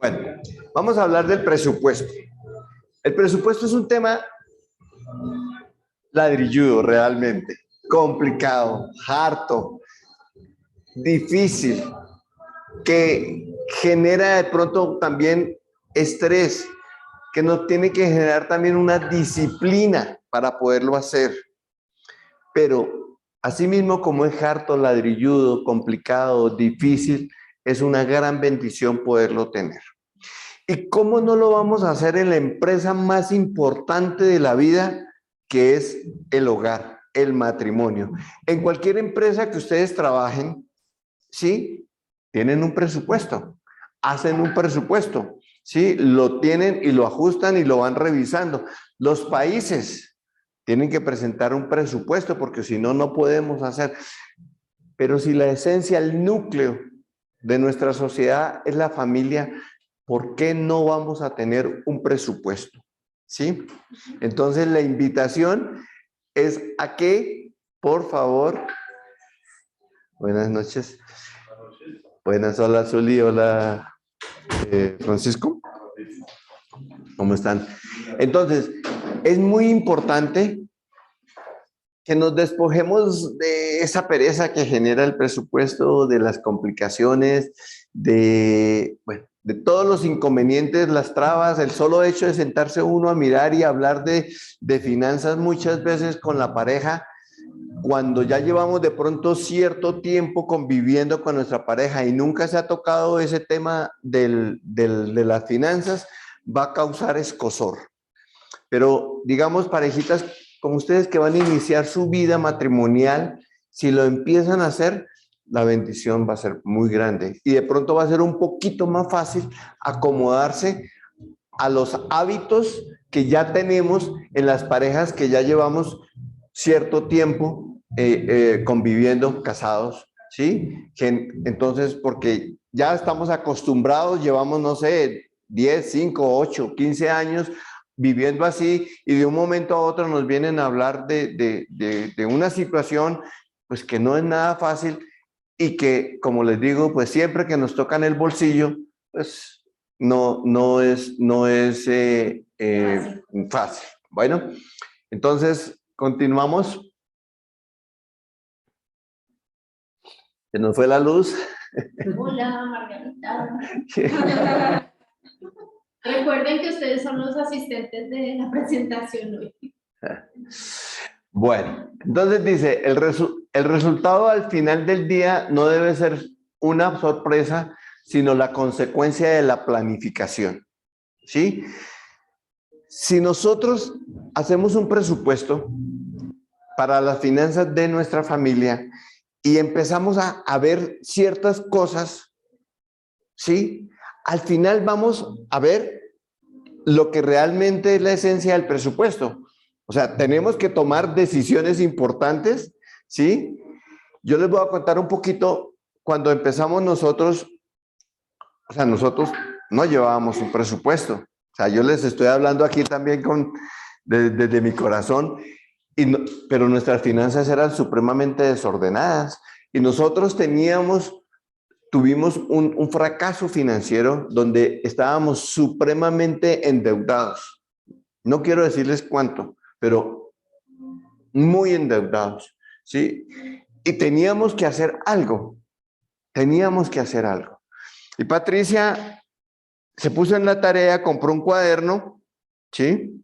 Bueno, vamos a hablar del presupuesto. El presupuesto es un tema ladrilludo realmente, complicado, harto, difícil, que genera de pronto también estrés, que nos tiene que generar también una disciplina para poderlo hacer. Pero asimismo como es harto, ladrilludo, complicado, difícil, es una gran bendición poderlo tener. ¿Y cómo no lo vamos a hacer en la empresa más importante de la vida, que es el hogar, el matrimonio? En cualquier empresa que ustedes trabajen, ¿sí? Tienen un presupuesto, hacen un presupuesto, ¿sí? Lo tienen y lo ajustan y lo van revisando. Los países tienen que presentar un presupuesto porque si no, no podemos hacer. Pero si la esencia, el núcleo de nuestra sociedad es la familia, ¿por qué no vamos a tener un presupuesto? ¿Sí? Entonces la invitación es a que, por favor, buenas noches. Buenas, hola Zuli, hola Francisco. ¿Cómo están? Entonces, es muy importante que nos despojemos de esa pereza que genera el presupuesto, de las complicaciones, de, bueno, de todos los inconvenientes, las trabas, el solo hecho de sentarse uno a mirar y hablar de finanzas muchas veces con la pareja, cuando ya llevamos de pronto cierto tiempo conviviendo con nuestra pareja y nunca se ha tocado ese tema de las finanzas, va a causar escozor. Pero digamos, parejitas como ustedes que van a iniciar su vida matrimonial, si lo empiezan a hacer, la bendición va a ser muy grande y de pronto va a ser un poquito más fácil acomodarse a los hábitos que ya tenemos en las parejas que ya llevamos cierto tiempo conviviendo, casados, ¿sí? Entonces, porque ya estamos acostumbrados, llevamos, no sé, 10, 5, 8, 15 años viviendo así y de un momento a otro nos vienen a hablar de una situación pues que no es nada fácil y que, como les digo, pues siempre que nos tocan el bolsillo, pues no es fácil. Bueno, entonces continuamos. Se nos fue la luz. Hola, Margarita. Recuerden que ustedes son los asistentes de la presentación hoy. Bueno, entonces dice, el resultado al final del día no debe ser una sorpresa, sino la consecuencia de la planificación, ¿sí? Si nosotros hacemos un presupuesto para las finanzas de nuestra familia y empezamos a ver ciertas cosas, ¿sí? Al final vamos a ver lo que realmente es la esencia del presupuesto. O sea, tenemos que tomar decisiones importantes, ¿sí? Yo les voy a contar un poquito cuando empezamos nosotros, o sea, nosotros no llevábamos un presupuesto. O sea, yo les estoy hablando aquí también desde mi corazón, pero nuestras finanzas eran supremamente desordenadas y nosotros tuvimos un fracaso financiero donde estábamos supremamente endeudados. No quiero decirles cuánto, pero muy endeudados, ¿sí? Y teníamos que hacer algo, Y Patricia se puso en la tarea, compró un cuaderno, ¿sí?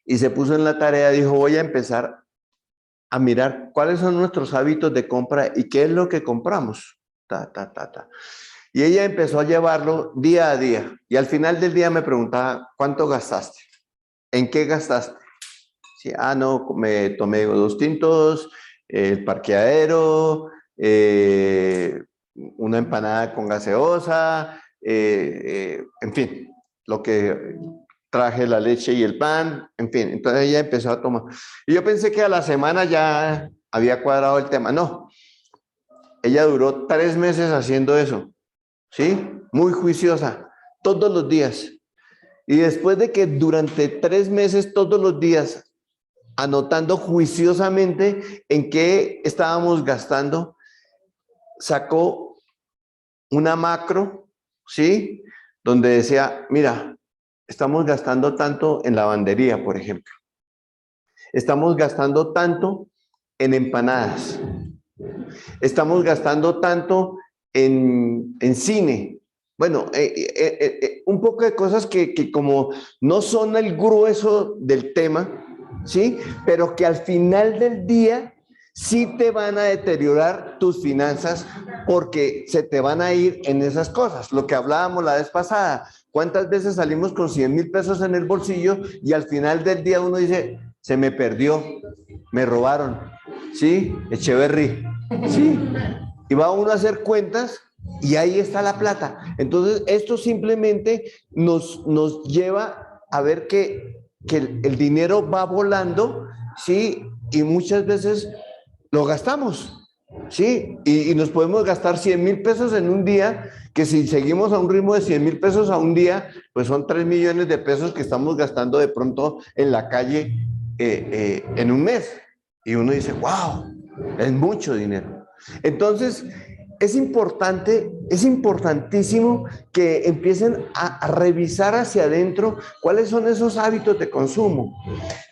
Y se puso en la tarea, dijo, voy a empezar a mirar cuáles son nuestros hábitos de compra y qué es lo que compramos. Y ella empezó a llevarlo día a día. Y al final del día me preguntaba, ¿cuánto gastaste? ¿En qué gastaste? Sí, no, me tomé 2 tintos, el parqueadero, una empanada con gaseosa, en fin, lo que traje, la leche y el pan, en fin. Entonces ella empezó a tomar. Y yo pensé que a la semana ya había cuadrado el tema. No, ella duró 3 meses haciendo eso, ¿sí? Muy juiciosa, todos los días. Y después de que durante 3 meses, todos los días, anotando juiciosamente en qué estábamos gastando, sacó una macro, ¿sí? Donde decía, mira, estamos gastando tanto en lavandería, por ejemplo. Estamos gastando tanto en empanadas. Estamos gastando tanto en cine. Bueno, un poco de cosas que como no son el grueso del tema, ¿sí? Pero que al final del día sí te van a deteriorar tus finanzas porque se te van a ir en esas cosas. Lo que hablábamos la vez pasada, ¿cuántas veces salimos con 100,000 pesos en el bolsillo y al final del día uno dice, se me perdió, me robaron, ¿sí? Echeverry, ¿sí? Y va uno a hacer cuentas y ahí está la plata. Entonces, esto simplemente nos lleva a ver que el dinero va volando, ¿sí? Y muchas veces lo gastamos, ¿sí? Y nos podemos gastar 100,000 pesos en un día, que si seguimos a un ritmo de 100,000 pesos a un día, pues son 3 millones de pesos que estamos gastando de pronto en la calle en un mes. Y uno dice, wow, es mucho dinero. Entonces, es importante, es importantísimo que empiecen a revisar hacia adentro cuáles son esos hábitos de consumo.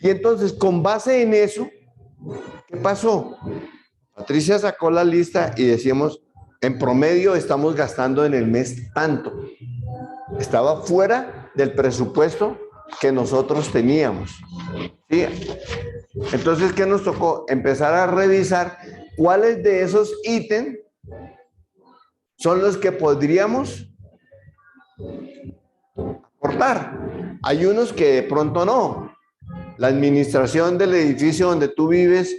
Y entonces, con base en eso, ¿qué pasó? Patricia sacó la lista y decíamos, en promedio estamos gastando en el mes tanto. Estaba fuera del presupuesto que nosotros teníamos. ¿Sí? Entonces, ¿qué nos tocó? Empezar a revisar cuáles de esos ítems son los que podríamos aportar. Hay unos que de pronto no. La administración del edificio donde tú vives,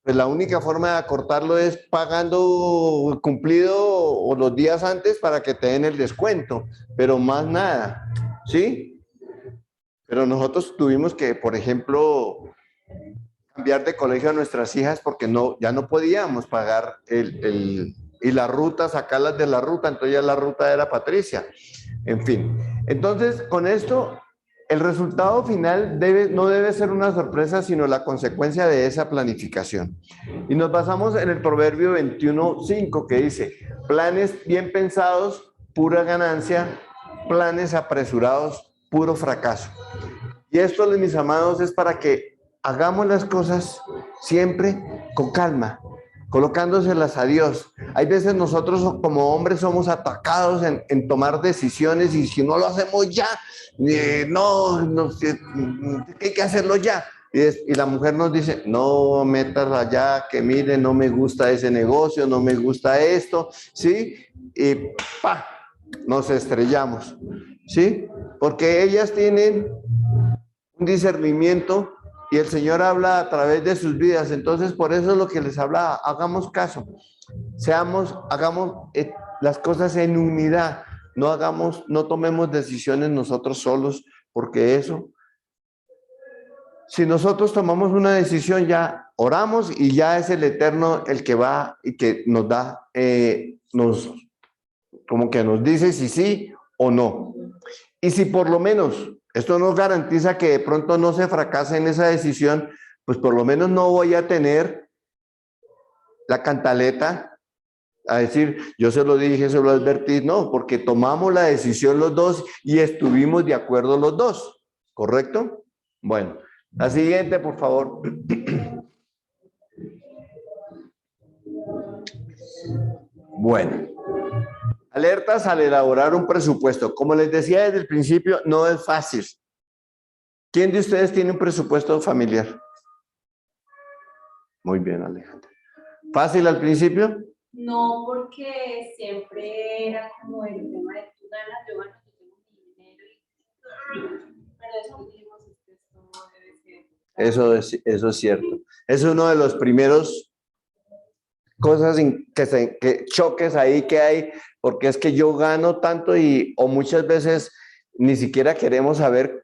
pues la única forma de acortarlo es pagando cumplido o los días antes para que te den el descuento, pero más nada, ¿sí? Pero nosotros tuvimos que, por ejemplo, cambiar de colegio a nuestras hijas porque no, ya no podíamos pagar y la ruta, sacarlas de la ruta, entonces ya la ruta era Patricia. En fin, entonces con esto el resultado final no debe ser una sorpresa, sino la consecuencia de esa planificación. Y nos basamos en el proverbio 21:5 que dice, planes bien pensados, pura ganancia, planes apresurados, puro fracaso. Y esto, mis amados, es para que hagamos las cosas siempre con calma, colocándoselas a Dios. Hay veces nosotros como hombres somos atacados en tomar decisiones y si no lo hacemos ya, no, hay que hacerlo ya. Y la mujer nos dice, no metas allá, que mire, no me gusta ese negocio, no me gusta esto, ¿sí? Y ¡pa! Nos estrellamos, ¿sí? Porque ellas tienen un discernimiento y el Señor habla a través de sus vidas. Entonces, por eso es lo que les hablaba, hagamos caso, hagamos las cosas en unidad, no tomemos decisiones nosotros solos, porque eso, si nosotros tomamos una decisión ya oramos y ya es el Eterno el que va y que nos da, como que nos dice si sí o no. Y si por lo menos esto nos garantiza que de pronto no se fracase en esa decisión, pues por lo menos no voy a tener la cantaleta a decir, yo se lo dije, se lo advertí, no, porque tomamos la decisión los dos y estuvimos de acuerdo los dos, ¿correcto? Bueno, la siguiente, por favor. Bueno, alertas al elaborar un presupuesto. Como les decía desde el principio, no es fácil. ¿Quién de ustedes tiene un presupuesto familiar? Muy bien, Alejandra. ¿Fácil al principio? No, porque siempre era como el tema de tú ganas, yo gano, yo tengo mi dinero, pero después dijimos que esto no debe ser. Eso es cierto. Es uno de los primeros cosas que choques ahí que hay, porque es que yo gano tanto o muchas veces ni siquiera queremos saber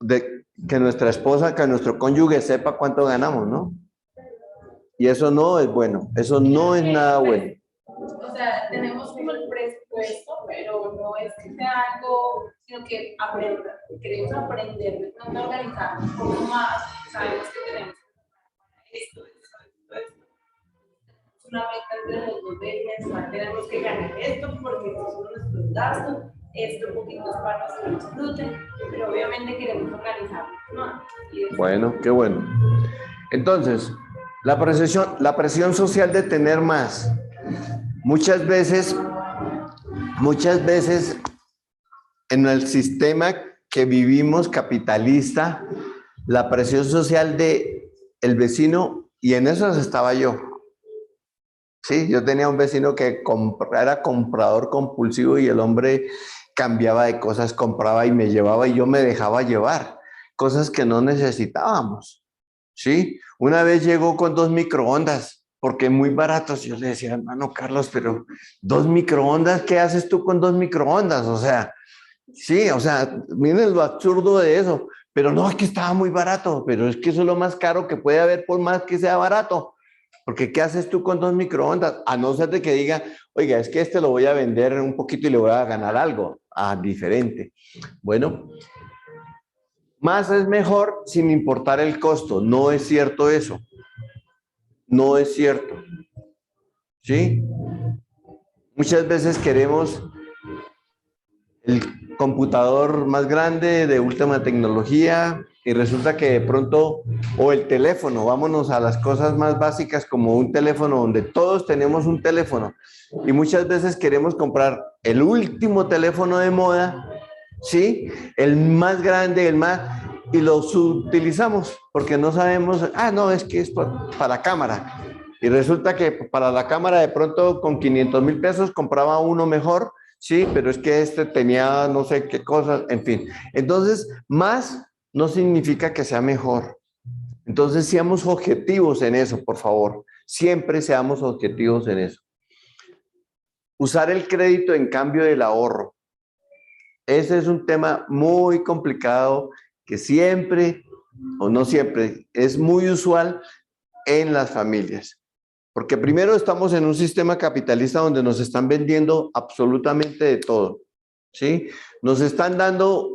que nuestra esposa, que nuestro cónyuge sepa cuánto ganamos, ¿no? Y eso no es bueno, eso no es nada bueno. O sea, tenemos como el presupuesto, pero no es que sea algo, sino que queremos aprender de pronto a organizarnos un poco más, sabemos que tenemos esto. una meta entre los dos de mensual, tenemos que ganar esto porque estos son nuestros gastos, esto poquito es para nuestro disfrute, pero obviamente queremos organizarnos, ¿no? Bueno, qué bueno. Entonces, la presión social de tener más. Muchas veces en el sistema que vivimos capitalista, la presión social de el vecino, y en eso estaba yo. Sí, yo tenía un vecino que era comprador compulsivo y el hombre cambiaba de cosas, compraba y me llevaba y yo me dejaba llevar, cosas que no necesitábamos. Sí, una vez llegó con 2 microondas, porque muy baratos. Yo le decía, hermano Carlos, pero 2 microondas, ¿qué haces tú con 2 microondas? O sea, sí, o sea, miren lo absurdo de eso. Pero no, es que estaba muy barato, pero es que eso es lo más caro que puede haber por más que sea barato. Porque ¿qué haces tú con 2 microondas? A no ser de que diga, oiga, es que este lo voy a vender un poquito y le voy a ganar algo. Ah, diferente. Bueno, más es mejor sin importar el costo. No es cierto eso. No es cierto. ¿Sí? Muchas veces queremos el computador más grande, de última tecnología, y resulta que de pronto, o el teléfono, vámonos a las cosas más básicas como un teléfono, donde todos tenemos un teléfono, y muchas veces queremos comprar el último teléfono de moda, ¿sí? El más grande, el más, y lo subutilizamos, porque no sabemos, no, es que es para cámara, y resulta que para la cámara de pronto con 500,000 pesos compraba uno mejor. Sí, pero es que este tenía no sé qué cosas, en fin. Entonces, más no significa que sea mejor. Entonces, seamos objetivos en eso, por favor. Siempre seamos objetivos en eso. Usar el crédito en cambio del ahorro. Ese es un tema muy complicado que siempre, o no siempre, es muy usual en las familias. Porque primero estamos en un sistema capitalista donde nos están vendiendo absolutamente de todo, ¿sí? Nos están dando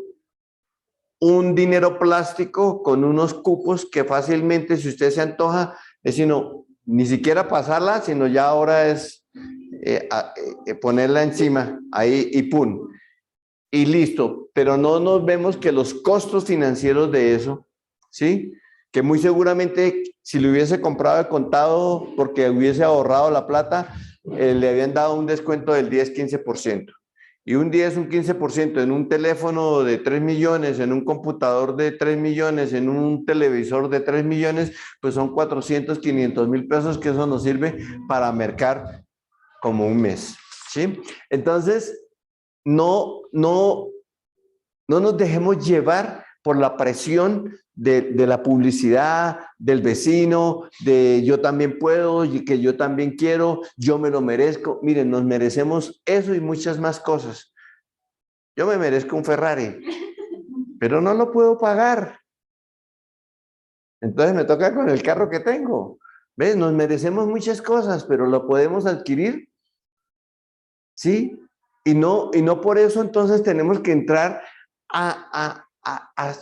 un dinero plástico con unos cupos que fácilmente, si usted se antoja, es sino ni siquiera pasarla, sino ya ahora es ponerla encima, ahí y ¡pum! Y listo. Pero no nos vemos que los costos financieros de eso, ¿sí? Que muy seguramente si lo hubiese comprado de contado porque hubiese ahorrado la plata, le habían dado un descuento del 10-15%. Y un 10, un 15% en un teléfono de 3 millones, en un computador de 3 millones, en un televisor de 3 millones, pues son 400-500 mil pesos que eso nos sirve para mercar como un mes, ¿sí? Entonces, no nos dejemos llevar por la presión de la publicidad, del vecino, de yo también puedo, y que yo también quiero, yo me lo merezco. Miren, nos merecemos eso y muchas más cosas. Yo me merezco un Ferrari, pero no lo puedo pagar. Entonces me toca con el carro que tengo. ¿Ves? Nos merecemos muchas cosas, pero lo podemos adquirir, ¿sí? Y no por eso entonces tenemos que entrar a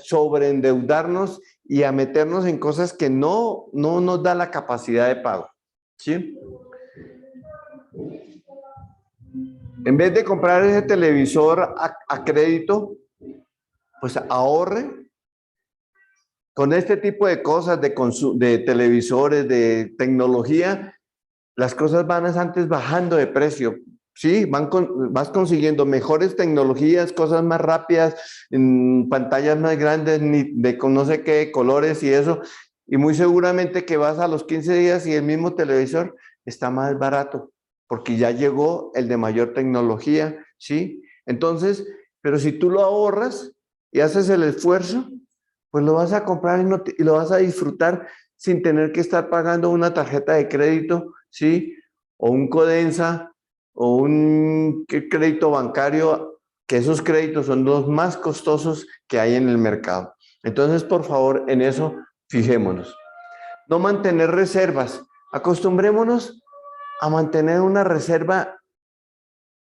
sobreendeudarnos y a meternos en cosas que no nos da la capacidad de pago, ¿sí? En vez de comprar ese televisor a crédito, pues ahorre con este tipo de cosas, de televisores, de tecnología. Las cosas van antes bajando de precio, ¿sí? Vas consiguiendo mejores tecnologías, cosas más rápidas, en pantallas más grandes, de con no sé qué colores y eso, y muy seguramente que vas a los 15 días y el mismo televisor está más barato, porque ya llegó el de mayor tecnología, ¿sí? Entonces, pero si tú lo ahorras y haces el esfuerzo, pues lo vas a comprar y lo vas a disfrutar sin tener que estar pagando una tarjeta de crédito, ¿sí? O un Codensa, o un crédito bancario, que esos créditos son los más costosos que hay en el mercado. Entonces, por favor, en eso fijémonos. No mantener reservas. Acostumbrémonos a mantener una reserva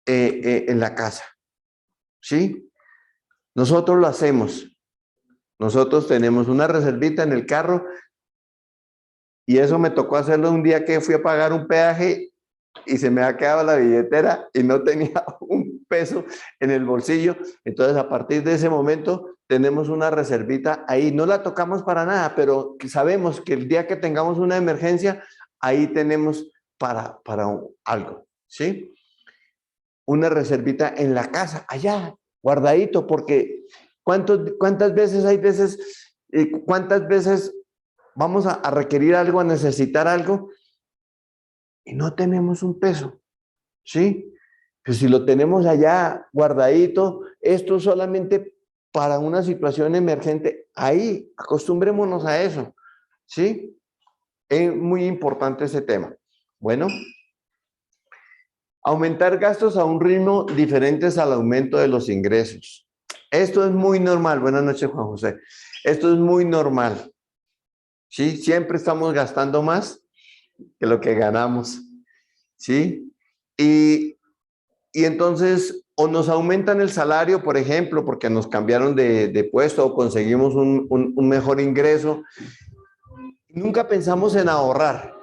en la casa, ¿sí? Nosotros lo hacemos. Nosotros tenemos una reservita en el carro Y eso me tocó hacerlo un día que fui a pagar un peaje y se me ha quedado la billetera y no tenía un peso en el bolsillo. Entonces, a partir de ese momento, tenemos una reservita ahí. No la tocamos para nada, pero sabemos que el día que tengamos una emergencia, ahí tenemos para algo, ¿sí? Una reservita en la casa, allá, guardadito, porque ¿cuántas veces cuántas veces vamos a requerir algo, a necesitar algo y no tenemos un peso, ¿sí? Pues si lo tenemos allá guardadito, esto solamente para una situación emergente, ahí, acostumbrémonos a eso, ¿sí? Es muy importante ese tema. Bueno, aumentar gastos a un ritmo diferente al aumento de los ingresos. Esto es muy normal. Buenas noches, Juan José. Esto es muy normal, ¿sí? Siempre estamos gastando más que lo que ganamos, ¿sí? Y entonces, o nos aumentan el salario, por ejemplo, porque nos cambiaron de puesto o conseguimos un mejor ingreso. Nunca pensamos en ahorrar,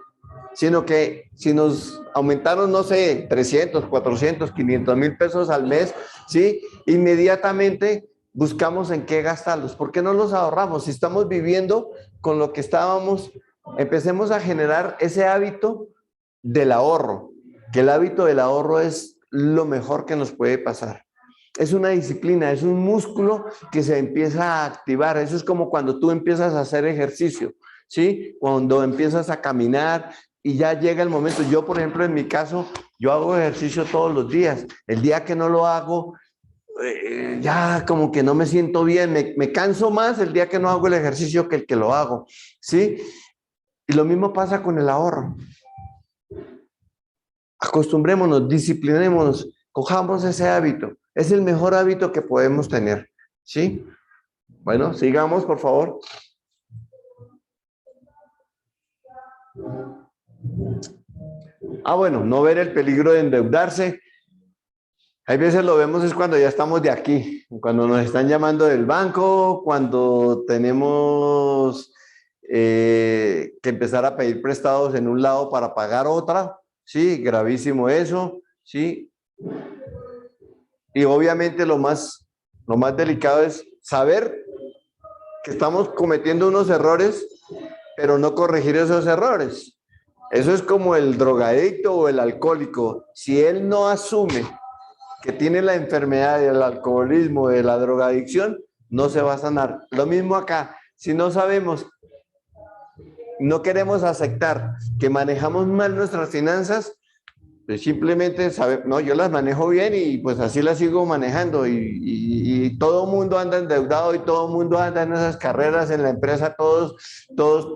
sino que si nos aumentaron, no sé, 300, 400, 500 mil pesos al mes, ¿sí? Inmediatamente buscamos en qué gastarlos. ¿Por qué no los ahorramos? Si estamos viviendo con lo que estábamos, empecemos a generar ese hábito del ahorro, que el hábito del ahorro es lo mejor que nos puede pasar. Es una disciplina, es un músculo que se empieza a activar. Eso es como cuando tú empiezas a hacer ejercicio, ¿sí? Cuando empiezas a caminar y ya llega el momento. Yo, por ejemplo, en mi caso, yo hago ejercicio todos los días. El día que no lo hago, ya como que no me siento bien. Me canso más el día que no hago el ejercicio que el que lo hago, ¿sí? Y lo mismo pasa con el ahorro. Acostumbrémonos, disciplinémonos, cojamos ese hábito. Es el mejor hábito que podemos tener, ¿sí? Bueno, sigamos, por favor. Bueno, no ver el peligro de endeudarse. Hay veces lo vemos es cuando ya estamos de aquí, cuando nos están llamando del banco, cuando tenemos que empezar a pedir prestados en un lado para pagar otra, ¿sí? Gravísimo eso, ¿sí? Y obviamente lo más delicado es saber que estamos cometiendo unos errores, pero no corregir esos errores. Eso es como el drogadicto o el alcohólico. Si él no asume que tiene la enfermedad del alcoholismo, de la drogadicción, no se va a sanar. Lo mismo acá. Si no sabemos, no queremos aceptar que manejamos mal nuestras finanzas, pues simplemente saber, no, yo las manejo bien y pues así las sigo manejando y todo el mundo anda endeudado y todo el mundo anda en esas carreras en la empresa, todos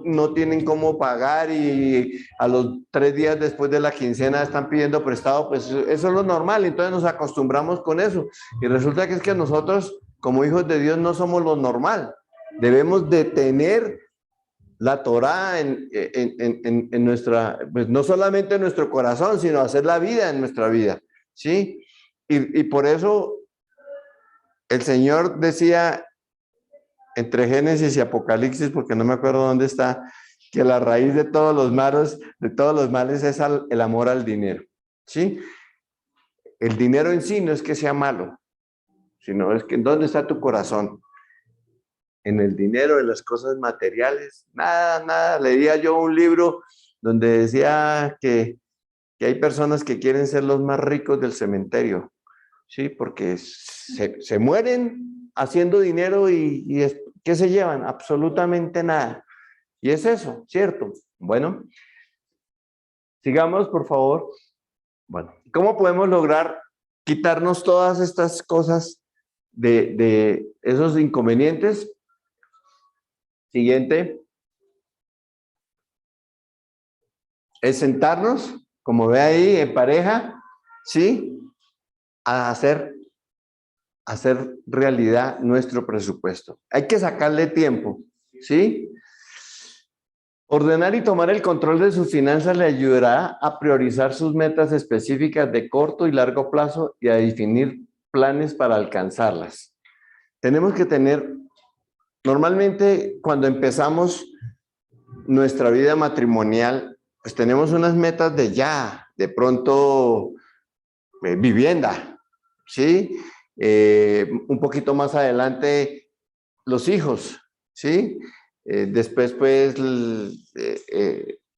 no tienen cómo pagar y a los 3 días después de la quincena están pidiendo prestado, pues eso es lo normal, entonces nos acostumbramos con eso y resulta que es que nosotros como hijos de Dios no somos lo normal, debemos de tener la Torá en nuestra, pues no solamente en nuestro corazón, sino hacer la vida en nuestra vida, ¿sí? Y por eso el Señor decía entre Génesis y Apocalipsis, porque no me acuerdo dónde está, que la raíz de todos los males es el amor al dinero, ¿sí? El dinero en sí no es que sea malo, sino es que ¿dónde está tu corazón? En el dinero, en las cosas materiales, nada. Leía yo un libro donde decía que hay personas que quieren ser los más ricos del cementerio, ¿sí? Porque se mueren haciendo dinero y ¿qué se llevan? Absolutamente nada. Y es eso, ¿cierto? Bueno, sigamos, por favor. Bueno, ¿cómo podemos lograr quitarnos todas estas cosas de esos inconvenientes? Siguiente. Es sentarnos, como ve ahí, en pareja, ¿sí? A hacer realidad nuestro presupuesto. Hay que sacarle tiempo, ¿sí? Ordenar y tomar el control de sus finanzas le ayudará a priorizar sus metas específicas de corto y largo plazo y a definir planes para alcanzarlas. Tenemos que tener, normalmente cuando empezamos nuestra vida matrimonial, pues tenemos unas metas de ya, de pronto vivienda, ¿sí? Un poquito más adelante, los hijos, ¿sí? Después, pues,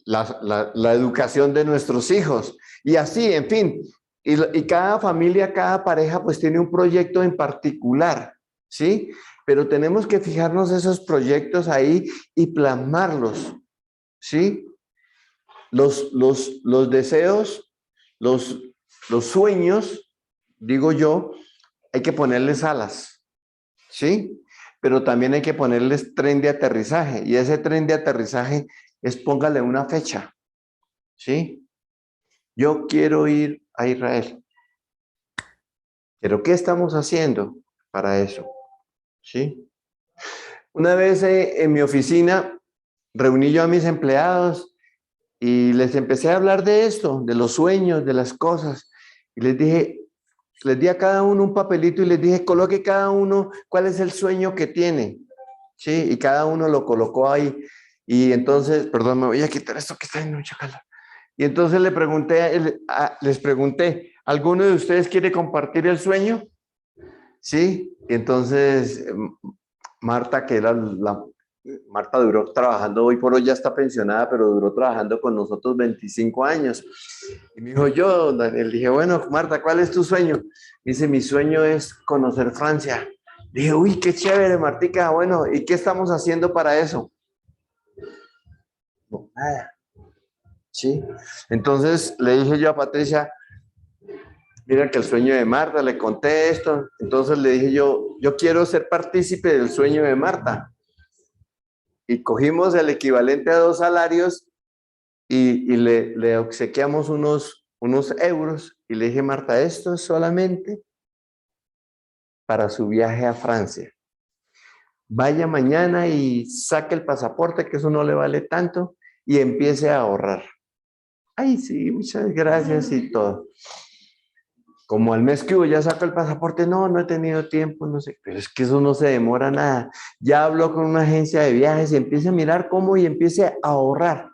la educación de nuestros hijos. Y así, en fin. Y cada familia, cada pareja, pues tiene un proyecto en particular, ¿sí? Pero tenemos que fijarnos esos proyectos ahí y plasmarlos, ¿sí? Los deseos, los sueños, digo yo, hay que ponerles alas, ¿sí? Pero también hay que ponerles tren de aterrizaje. Y ese tren de aterrizaje es póngale una fecha, ¿sí? Yo quiero ir a Israel. ¿Pero qué estamos haciendo para eso? ¿Sí? Una vez en mi oficina reuní yo a mis empleados y les empecé a hablar de esto, de los sueños, de las cosas. Y les dije, les di a cada uno un papelito y les dije, coloque cada uno cuál es el sueño que tiene. ¿Sí? Y cada uno lo colocó ahí. Y entonces, perdón, me voy a quitar esto que está en mucha calor. Y entonces les pregunté, ¿alguno de ustedes quiere compartir el sueño? Sí. Y entonces Marta, que era Marta duró trabajando, hoy por hoy ya está pensionada, pero duró trabajando con nosotros 25 años. Y me dijo, yo, Daniel, dije, bueno, Marta, ¿cuál es tu sueño? Dice, mi sueño es conocer Francia. Dije, uy, qué chévere, Martica, bueno, ¿y qué estamos haciendo para eso? No, nada. Sí. Entonces le dije yo a Patricia, mira que el sueño de Marta, le conté esto. Entonces le dije yo quiero ser partícipe del sueño de Marta. Y cogimos el equivalente a 2 salarios y le obsequiamos unos euros. Y le dije, Marta, esto es solamente para su viaje a Francia. Vaya mañana y saque el pasaporte, que eso no le vale tanto, y empiece a ahorrar. Ay, sí, muchas gracias y todo. Como al mes que hubo, ya sacó el pasaporte, no he tenido tiempo, no sé, pero es que eso no se demora nada. Ya habló con una agencia de viajes y empiece a mirar cómo y empiece a ahorrar.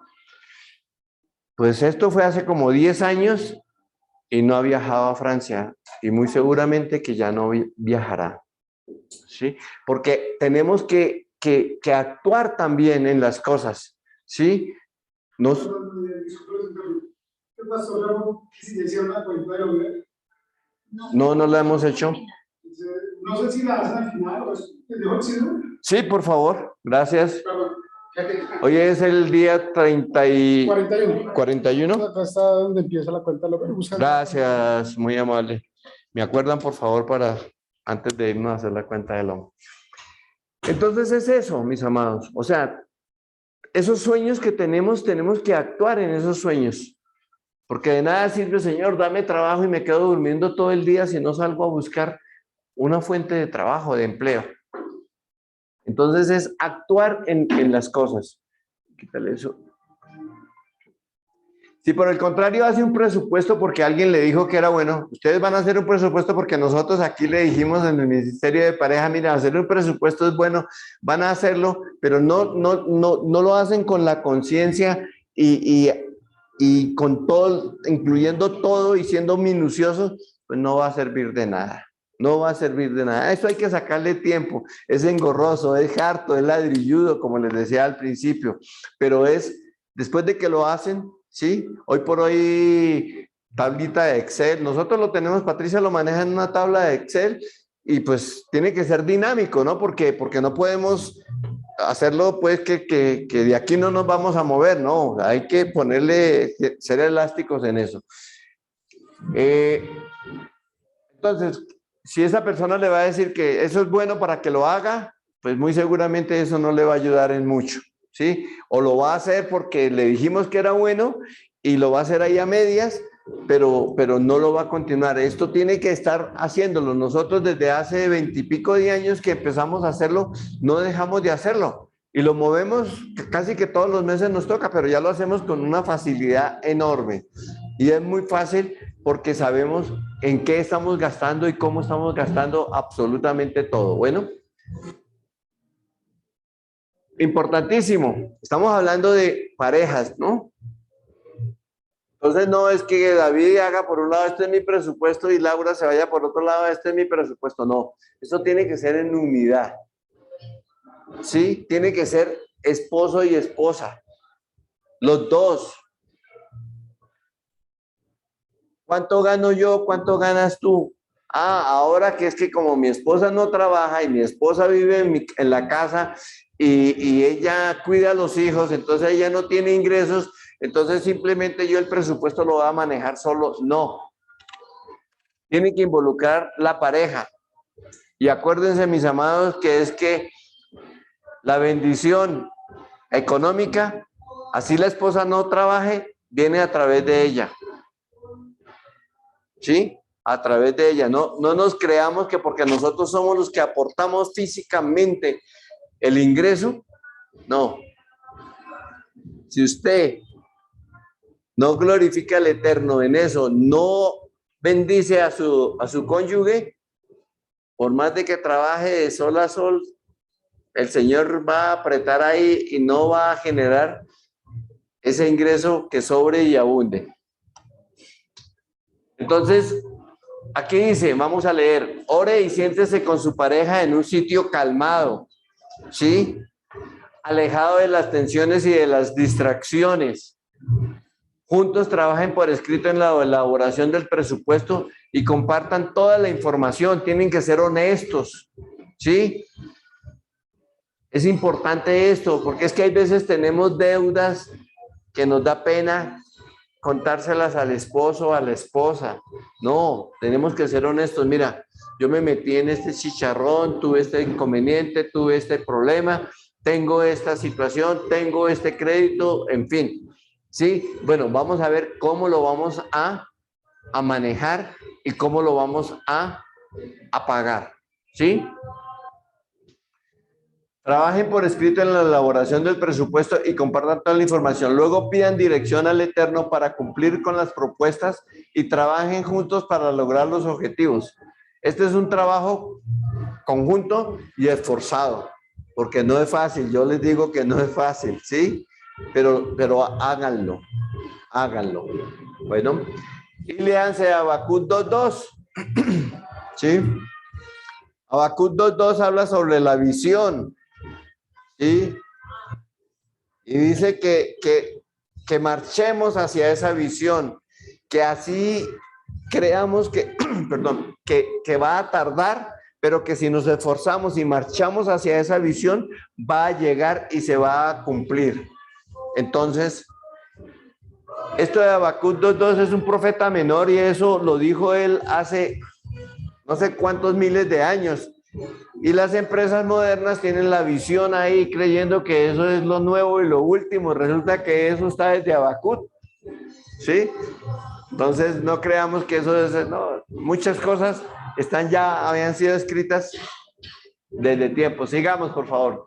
Pues esto fue hace como 10 años y no ha viajado a Francia y muy seguramente que ya no viajará, ¿sí? Porque tenemos que actuar también en las cosas, ¿sí? ¿Qué pasó, Ramón? Si decía una cuenta de Google. No lo hemos hecho. No sé si la hacen al final o es. ¿Te dejo el signo? Sí, por favor. Gracias. Perdón. Hoy es el día 41. 41. Acá está donde empieza la cuenta. Gracias, muy amable. ¿Me acuerdan, por favor, para antes de irnos a hacer la cuenta del hombre? Entonces es eso, mis amados. O sea, esos sueños que tenemos que actuar en esos sueños. Porque de nada sirve, Señor, dame trabajo y me quedo durmiendo todo el día si no salgo a buscar una fuente de trabajo, de empleo. Entonces es actuar en las cosas. Quítale eso. Si por el contrario hace un presupuesto porque alguien le dijo que era bueno, ustedes van a hacer un presupuesto porque nosotros aquí le dijimos en el Ministerio de Pareja, mira, hacer un presupuesto es bueno, van a hacerlo, pero no lo hacen con la conciencia y con todo, incluyendo todo y siendo minuciosos, pues no va a servir de nada. No va a servir de nada. Eso hay que sacarle tiempo. Es engorroso, es harto, es ladrilludo, como les decía al principio. Pero es, después de que lo hacen, ¿sí? Hoy por hoy, tablita de Excel. Nosotros lo tenemos, Patricia lo maneja en una tabla de Excel y pues tiene que ser dinámico, ¿no? Porque no podemos hacerlo, pues, que de aquí no nos vamos a mover, ¿no? Hay que ponerle, ser elásticos en eso. Entonces, si esa persona le va a decir que eso es bueno para que lo haga, pues muy seguramente eso no le va a ayudar en mucho, ¿sí? O lo va a hacer porque le dijimos que era bueno y lo va a hacer ahí a medias, pero no lo va a continuar. Esto tiene que estar haciéndolo. Nosotros desde hace 20 y pico de años que empezamos a hacerlo, no dejamos de hacerlo. Y lo movemos, casi que todos los meses nos toca, pero ya lo hacemos con una facilidad enorme. Y es muy fácil porque sabemos en qué estamos gastando y cómo estamos gastando absolutamente todo. Bueno. Importantísimo. Estamos hablando de parejas, ¿no? Entonces no es que David haga por un lado, este es mi presupuesto, y Laura se vaya por otro lado, este es mi presupuesto. No, eso tiene que ser en unidad. ¿Sí? Tiene que ser esposo y esposa. Los dos. ¿Cuánto gano yo? ¿Cuánto ganas tú? Ah, ahora que es que como mi esposa no trabaja y mi esposa vive en la casa y ella cuida a los hijos, entonces ella no tiene ingresos, entonces simplemente yo el presupuesto lo voy a manejar solo. No, tiene que involucrar la pareja. Y acuérdense, mis amados, que es que la bendición económica, así la esposa no trabaje, viene a través de ella. ¿Sí? A través de ella. No nos creamos que porque nosotros somos los que aportamos físicamente el ingreso. No. Si usted no glorifica al Eterno en eso, no bendice a su cónyuge, por más de que trabaje de sol a sol, el Señor va a apretar ahí y no va a generar ese ingreso que sobre y abunde. Entonces, aquí dice, vamos a leer, ore y siéntese con su pareja en un sitio calmado, ¿sí? Alejado de las tensiones y de las distracciones. Juntos trabajen por escrito en la elaboración del presupuesto y compartan toda la información. Tienen que ser honestos, ¿sí? Es importante esto, porque es que hay veces tenemos deudas que nos da pena contárselas al esposo o a la esposa. No, tenemos que ser honestos. Mira, yo me metí en este chicharrón, tuve este inconveniente, tuve este problema, tengo esta situación, tengo este crédito, en fin. Sí, bueno, vamos a ver cómo lo vamos a manejar y cómo lo vamos a pagar. ¿Sí? Trabajen por escrito en la elaboración del presupuesto y compartan toda la información. Luego pidan dirección al Eterno para cumplir con las propuestas y trabajen juntos para lograr los objetivos. Este es un trabajo conjunto y esforzado, porque no es fácil. Yo les digo que no es fácil, ¿sí? Pero háganlo, háganlo. Bueno, y léanse Habacuc 2.2, ¿sí? Habacuc 2.2 habla sobre la visión. ¿Sí? Y dice que marchemos hacia esa visión, que así creamos que, perdón, que va a tardar, pero que si nos esforzamos y marchamos hacia esa visión, va a llegar y se va a cumplir. Entonces, esto de Habacuc 2.2 es un profeta menor y eso lo dijo él hace no sé cuántos miles de años. Y las empresas modernas tienen la visión ahí creyendo que eso es lo nuevo y lo último. Resulta que eso está desde Habacuc, ¿sí? Entonces no creamos que eso es, no, muchas cosas habían sido escritas desde tiempo. Sigamos, por favor.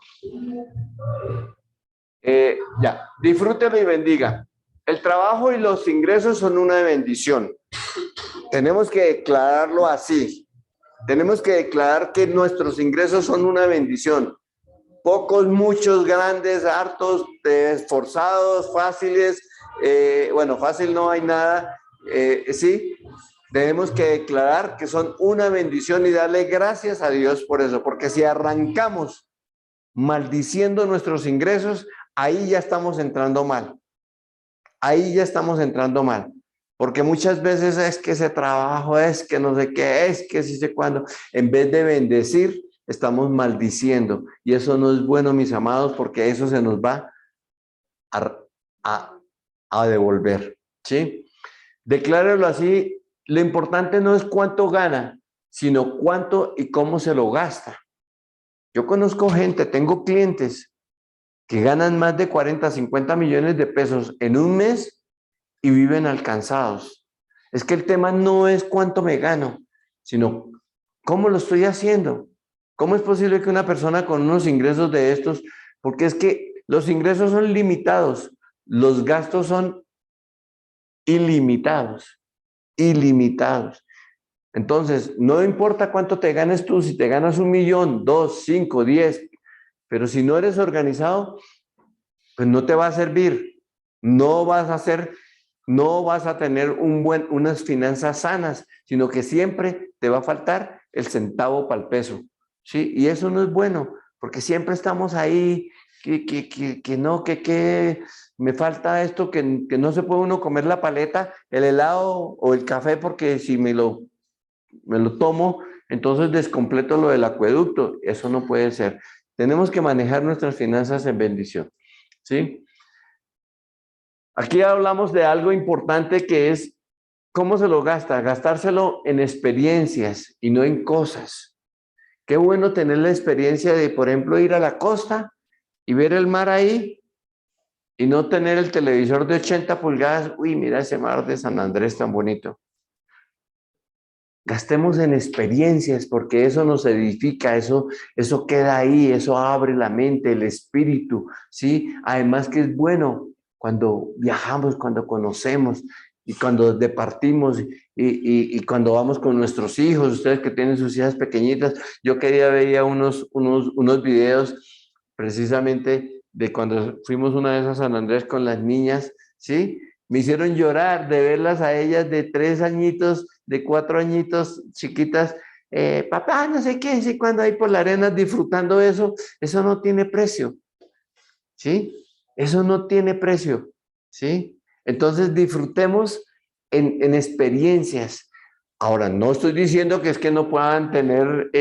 Ya, disfrútelo y bendiga. El trabajo y los ingresos son una bendición. Tenemos que declararlo así. Tenemos que declarar que nuestros ingresos son una bendición. Pocos, muchos, grandes, hartos, esforzados, fáciles. Bueno, fácil no hay nada. Sí, tenemos que declarar que son una bendición y darle gracias a Dios por eso. Porque si arrancamos maldiciendo nuestros ingresos, ahí ya estamos entrando mal. Ahí ya estamos entrando mal. Porque muchas veces es que ese trabajo es que no sé qué es, que sí sé cuándo. En vez de bendecir, estamos maldiciendo. Y eso no es bueno, mis amados, porque eso se nos va a devolver. ¿Sí? Decláralo así. Lo importante no es cuánto gana, sino cuánto y cómo se lo gasta. Yo conozco gente, tengo clientes que ganan más de 40, 50 millones de pesos en un mes y viven alcanzados. Es que el tema no es cuánto me gano, sino cómo lo estoy haciendo. ¿Cómo es posible que una persona con unos ingresos de estos, porque es que los ingresos son limitados, los gastos son ilimitados, ilimitados. Entonces, no importa cuánto te ganes tú, si te ganas 1 millón, 2, 5, 10, pero si no eres organizado, pues no te va a servir. No vas a tener unas finanzas sanas, sino que siempre te va a faltar el centavo para el peso, ¿sí? Y eso no es bueno, porque siempre estamos ahí, que me falta esto, que no se puede uno comer la paleta, el helado o el café, porque si me lo tomo, entonces descompleto lo del acueducto. Eso no puede ser. Tenemos que manejar nuestras finanzas en bendición, ¿sí? Aquí hablamos de algo importante que es cómo se lo gasta. Gastárselo en experiencias y no en cosas. Qué bueno tener la experiencia de, por ejemplo, ir a la costa y ver el mar ahí y no tener el televisor de 80 pulgadas. Uy, mira ese mar de San Andrés tan bonito. Gastemos en experiencias porque eso nos edifica, eso queda ahí, eso abre la mente, el espíritu, ¿sí? Además que es bueno cuando viajamos, cuando conocemos y cuando departimos y cuando vamos con nuestros hijos, ustedes que tienen sus hijas pequeñitas. Yo veía unos videos precisamente de cuando fuimos una vez a San Andrés con las niñas, ¿sí? Me hicieron llorar de verlas a ellas de 3 añitos, de 4 añitos, chiquitas. Papá, no sé qué, sí, cuando ahí por la arena disfrutando eso no tiene precio, ¿sí? Eso no tiene precio, ¿sí? Entonces disfrutemos en experiencias. Ahora, no estoy diciendo que es que no puedan tener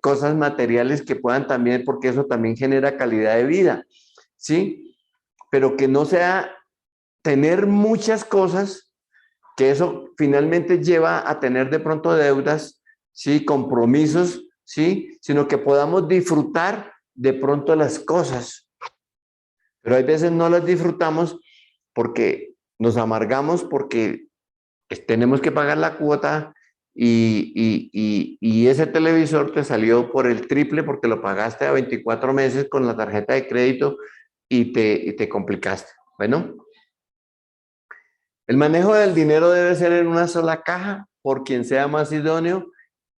cosas materiales que puedan también, porque eso también genera calidad de vida, ¿sí? Pero que no sea tener muchas cosas, que eso finalmente lleva a tener de pronto deudas, ¿sí? Compromisos, ¿sí? Sino que podamos disfrutar de pronto las cosas. Pero hay veces no las disfrutamos porque nos amargamos, porque tenemos que pagar la cuota y ese televisor te salió por el triple porque lo pagaste a 24 meses con la tarjeta de crédito y te complicaste. Bueno, el manejo del dinero debe ser en una sola caja por quien sea más idóneo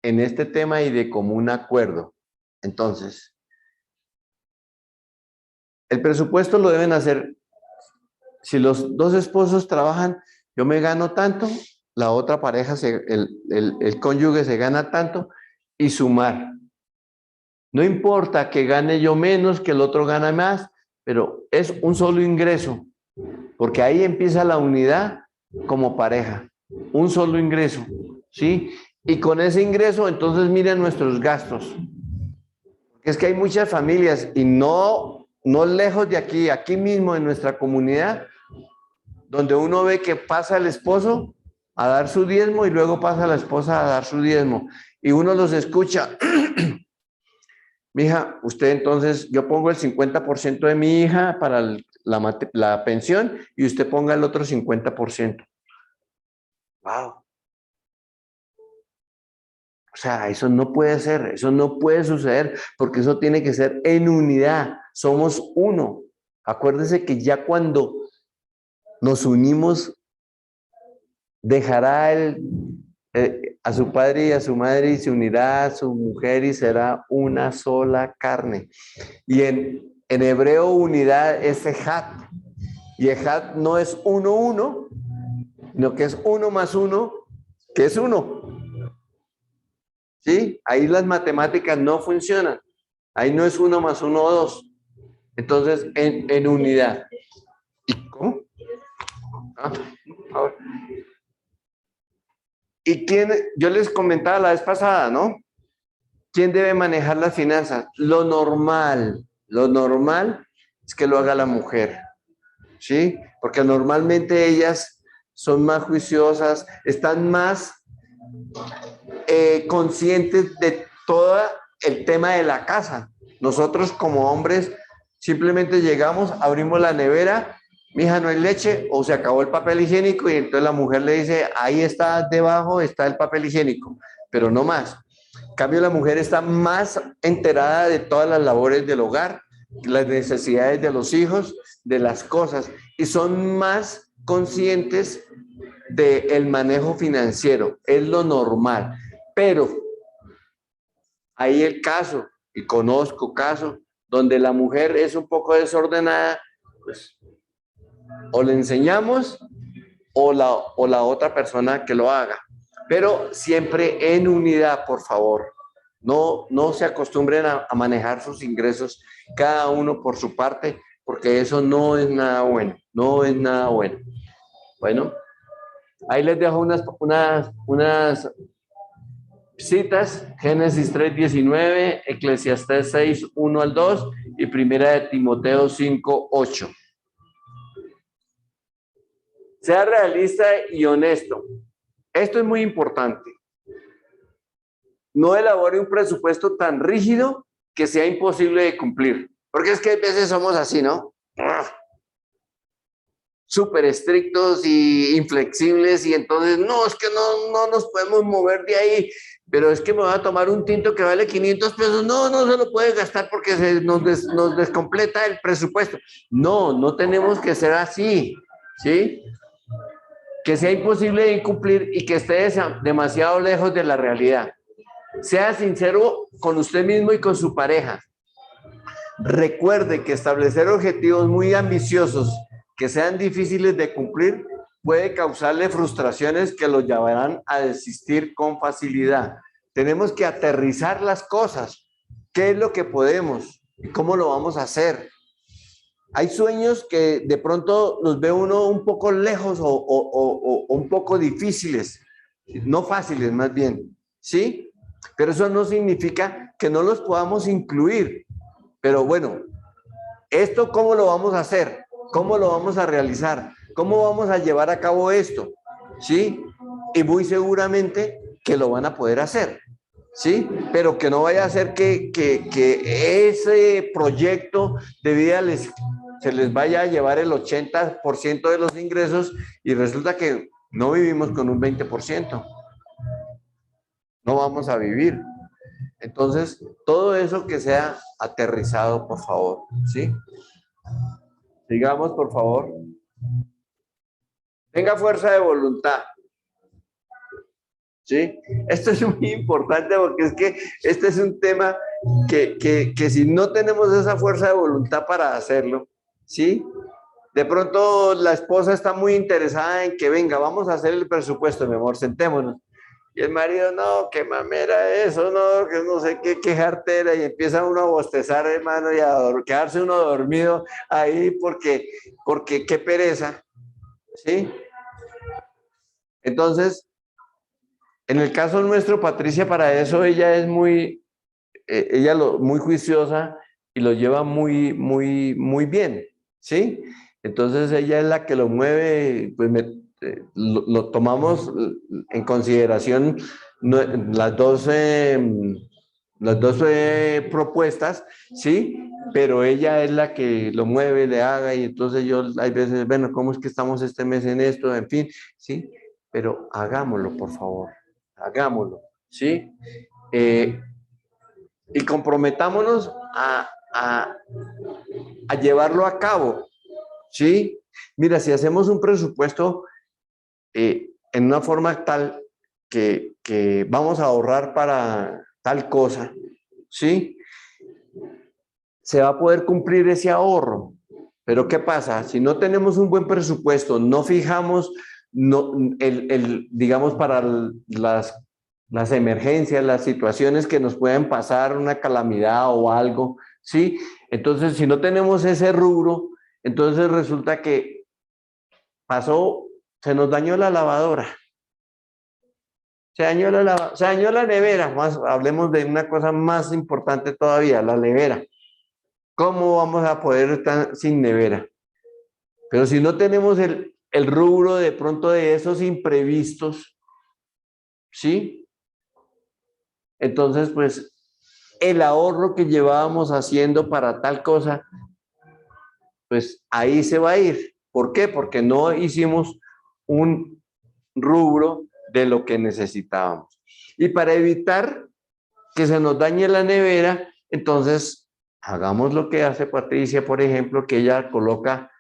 en este tema y de común acuerdo. Entonces, el presupuesto lo deben hacer, si los dos esposos trabajan, yo me gano tanto, la otra pareja, el cónyuge se gana tanto, y sumar. No importa que gane yo menos, que el otro gane más, pero es un solo ingreso, porque ahí empieza la unidad como pareja, un solo ingreso, ¿sí? Y con ese ingreso, entonces miren nuestros gastos. Es que hay muchas familias y no lejos de aquí mismo en nuestra comunidad, donde uno ve que pasa el esposo a dar su diezmo y luego pasa la esposa a dar su diezmo. Y uno los escucha. Mija, usted entonces, yo pongo el 50% de mi hija para la pensión y usted ponga el otro 50%. ¡Wow! O sea, eso no puede ser, eso no puede suceder, porque eso tiene que ser en unidad. Somos uno. Acuérdese que ya cuando nos unimos, dejará a su padre y a su madre y se unirá a su mujer y será una sola carne. Y en hebreo unidad es ejat. Y ejat no es uno, sino que es 1 más 1, que es 1. ¿Sí? Ahí las matemáticas no funcionan. Ahí no es 1 más 1 o 2. Entonces, en unidad. ¿Y cómo? ¿Y quién? Yo les comentaba la vez pasada, ¿no? ¿Quién debe manejar las finanzas? Lo normal es que lo haga la mujer, ¿sí? Porque normalmente ellas son más juiciosas, están más conscientes de todo el tema de la casa. Nosotros como hombres simplemente llegamos, abrimos la nevera, mija, no hay leche, o se acabó el papel higiénico, y entonces la mujer le dice, ahí está, debajo está el papel higiénico, pero no más. En cambio, la mujer está más enterada de todas las labores del hogar, las necesidades de los hijos, de las cosas, y son más conscientes del manejo financiero. Es lo normal. Pero ahí el caso, y conozco casos donde la mujer es un poco desordenada, pues o le enseñamos o la otra persona que lo haga. Pero siempre en unidad, por favor. No se acostumbren a manejar sus ingresos cada uno por su parte, porque eso no es nada bueno, no es nada bueno. Bueno, ahí les dejo unas citas: Génesis 3:19, Eclesiastés 6:1 al 2 y Primera de Timoteo 5:8. Sea realista y honesto. Esto es muy importante. No elabore un presupuesto tan rígido que sea imposible de cumplir. Porque es que a veces somos así, ¿no? Súper estrictos y inflexibles, y entonces, no, es que no nos podemos mover de ahí, pero es que me voy a tomar un tinto que vale 500 pesos, no se lo puede gastar porque nos descompleta el presupuesto. No tenemos que ser así, ¿sí? Que sea imposible de cumplir y que esté demasiado lejos de la realidad. Sea sincero con usted mismo y con su pareja. Recuerde que establecer objetivos muy ambiciosos que sean difíciles de cumplir puede causarle frustraciones que lo llevarán a desistir con facilidad. Tenemos que aterrizar las cosas. ¿Qué es lo que podemos? ¿Y cómo lo vamos a hacer? Hay sueños que de pronto los ve uno un poco lejos o un poco difíciles, no fáciles más bien, ¿sí? Pero eso no significa que no los podamos incluir. Pero bueno, ¿esto cómo lo vamos a hacer? ¿Cómo lo vamos a realizar? ¿Cómo vamos a llevar a cabo esto? ¿Sí? Y muy seguramente que lo van a poder hacer, ¿sí? Pero que no vaya a ser que ese proyecto de vida se les vaya a llevar el 80% de los ingresos y resulta que no vivimos con un 20%. No vamos a vivir. Entonces, todo eso que sea aterrizado, por favor, ¿sí? Sigamos, por favor. Tenga fuerza de voluntad, ¿sí? Esto es muy importante porque es que este es un tema que si no tenemos esa fuerza de voluntad para hacerlo, ¿sí? De pronto la esposa está muy interesada en que venga, vamos a hacer el presupuesto, mi amor, sentémonos. Y el marido, no, qué mamera eso, no, que no sé qué jartera, y empieza uno a bostezar, hermano, y a quedarse uno dormido ahí porque qué pereza, ¿sí? Entonces, en el caso nuestro, Patricia, para eso ella es muy juiciosa y lo lleva muy bien, ¿sí? Entonces ella es la que lo mueve, pues lo tomamos en consideración las dos propuestas, ¿sí? Pero ella es la que lo mueve, le haga, y entonces yo hay veces, bueno, ¿cómo es que estamos este mes en esto? En fin, ¿sí? Pero hagámoslo, por favor, hagámoslo, ¿sí? Y comprometámonos a llevarlo a cabo, ¿sí? Mira, si hacemos un presupuesto en una forma tal que vamos a ahorrar para tal cosa, ¿sí? Se va a poder cumplir ese ahorro. Pero ¿qué pasa? Si no tenemos un buen presupuesto, no fijamos digamos, para las emergencias, las situaciones que nos pueden pasar, una calamidad o algo, ¿sí? Entonces, si no tenemos ese rubro, entonces resulta que se nos dañó la lavadora, se dañó la nevera, más, hablemos de una cosa más importante todavía, la nevera. ¿Cómo vamos a poder estar sin nevera? Pero si no tenemos el rubro de pronto de esos imprevistos, ¿sí? Entonces, pues, el ahorro que llevábamos haciendo para tal cosa, pues ahí se va a ir. ¿Por qué? Porque no hicimos un rubro de lo que necesitábamos. Y para evitar que se nos dañe la nevera, entonces hagamos lo que hace Patricia, por ejemplo, que ella coloca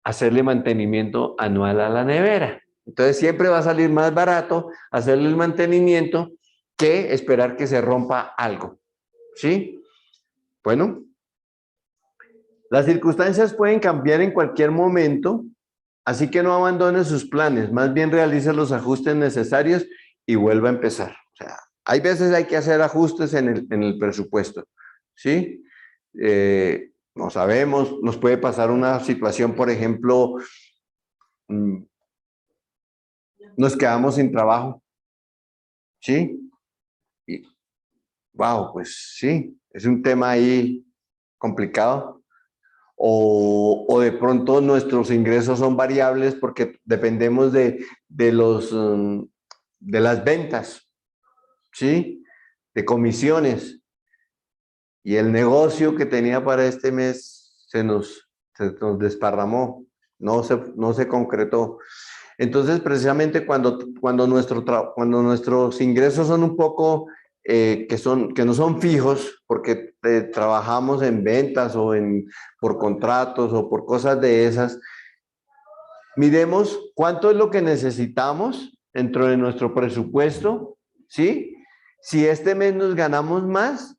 hacerle mantenimiento anual a la nevera. Entonces siempre va a salir más barato hacerle el mantenimiento que esperar que se rompa algo. ¿sí? Bueno, las circunstancias pueden cambiar en cualquier momento, así que no abandone sus planes, más bien realice los ajustes necesarios y vuelva a empezar. O sea, hay veces hay que hacer ajustes en el presupuesto, ¿sí? No sabemos, nos puede pasar una situación, por ejemplo, nos quedamos sin trabajo, ¿sí? Y, wow, pues sí, es un tema ahí complicado. O de pronto nuestros ingresos son variables porque dependemos de las ventas, ¿sí? De comisiones. Y el negocio que tenía para este mes se nos desparramó, no se concretó. Entonces, precisamente cuando nuestros ingresos son un poco, que no son fijos, porque trabajamos en ventas por contratos o por cosas de esas, miremos cuánto es lo que necesitamos dentro de nuestro presupuesto, ¿sí? Si este mes nos ganamos más,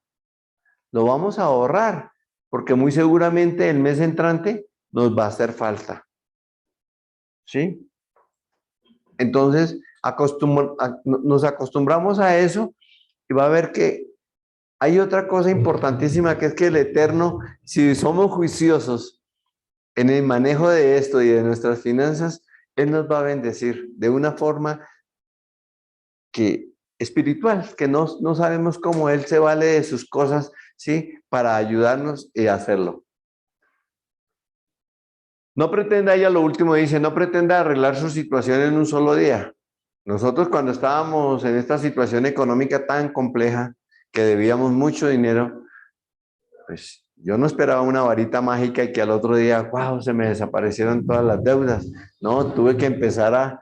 lo vamos a ahorrar, porque muy seguramente el mes entrante nos va a hacer falta, ¿sí? Entonces, nos acostumbramos a eso y va a ver que hay otra cosa importantísima, que es que el Eterno, si somos juiciosos en el manejo de esto y de nuestras finanzas, Él nos va a bendecir de una forma que espiritual, que no sabemos cómo Él se vale de sus cosas, ¿sí? Para ayudarnos y hacerlo. No pretenda, ella lo último dice, no pretenda arreglar su situación en un solo día. Nosotros cuando estábamos en esta situación económica tan compleja, que debíamos mucho dinero, pues yo no esperaba una varita mágica y que al otro día, wow, se me desaparecieron todas las deudas. No, tuve que empezar a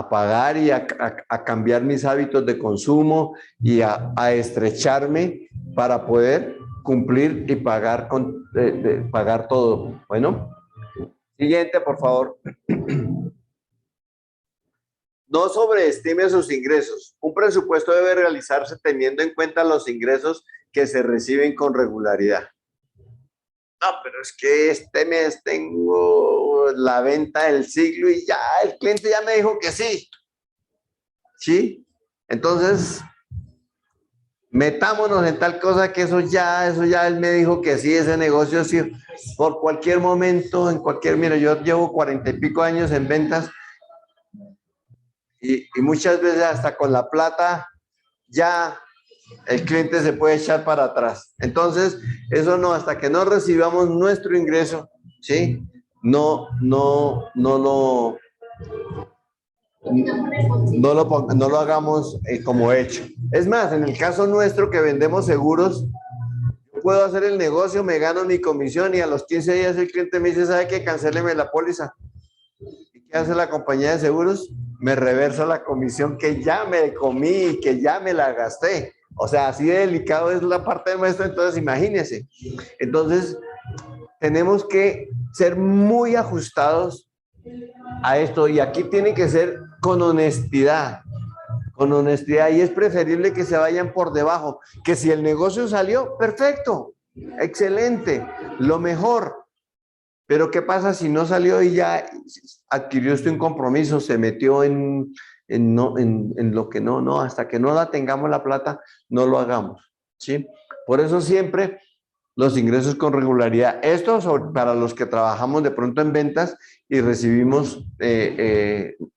pagar y a cambiar mis hábitos de consumo y a estrecharme para poder cumplir y pagar, pagar todo. Bueno, siguiente, por favor. No sobreestime sus ingresos. Un presupuesto debe realizarse teniendo en cuenta los ingresos que se reciben con regularidad. No, pero es que este mes tengo la venta del siglo y ya el cliente ya me dijo que sí. ¿Sí? Entonces, metámonos en tal cosa que eso ya él me dijo que sí, ese negocio sí, por cualquier momento, mira, yo llevo 40 y pico años en ventas y muchas veces hasta con la plata ya el cliente se puede echar para atrás. Entonces, eso no, hasta que no recibamos nuestro ingreso, ¿sí? No lo hagamos como hecho. Es más, en el caso nuestro que vendemos seguros, yo puedo hacer el negocio, me gano mi comisión y a los 15 días el cliente me dice, ¿sabe qué? Cancéleme la póliza. ¿Y qué hace la compañía de seguros? Me reversa la comisión que ya me comí y que ya me la gasté. O sea, así de delicado es la parte nuestra, entonces imagínense. Entonces, tenemos que ser muy ajustados a esto y aquí tiene que ser con honestidad y es preferible que se vayan por debajo, que si el negocio salió, perfecto, excelente, lo mejor, pero ¿qué pasa si no salió y ya adquirió usted un compromiso, se metió en lo que no, hasta que no la tengamos la plata, no lo hagamos, ¿sí? Por eso siempre los ingresos con regularidad. Esto para los que trabajamos de pronto en ventas y recibimos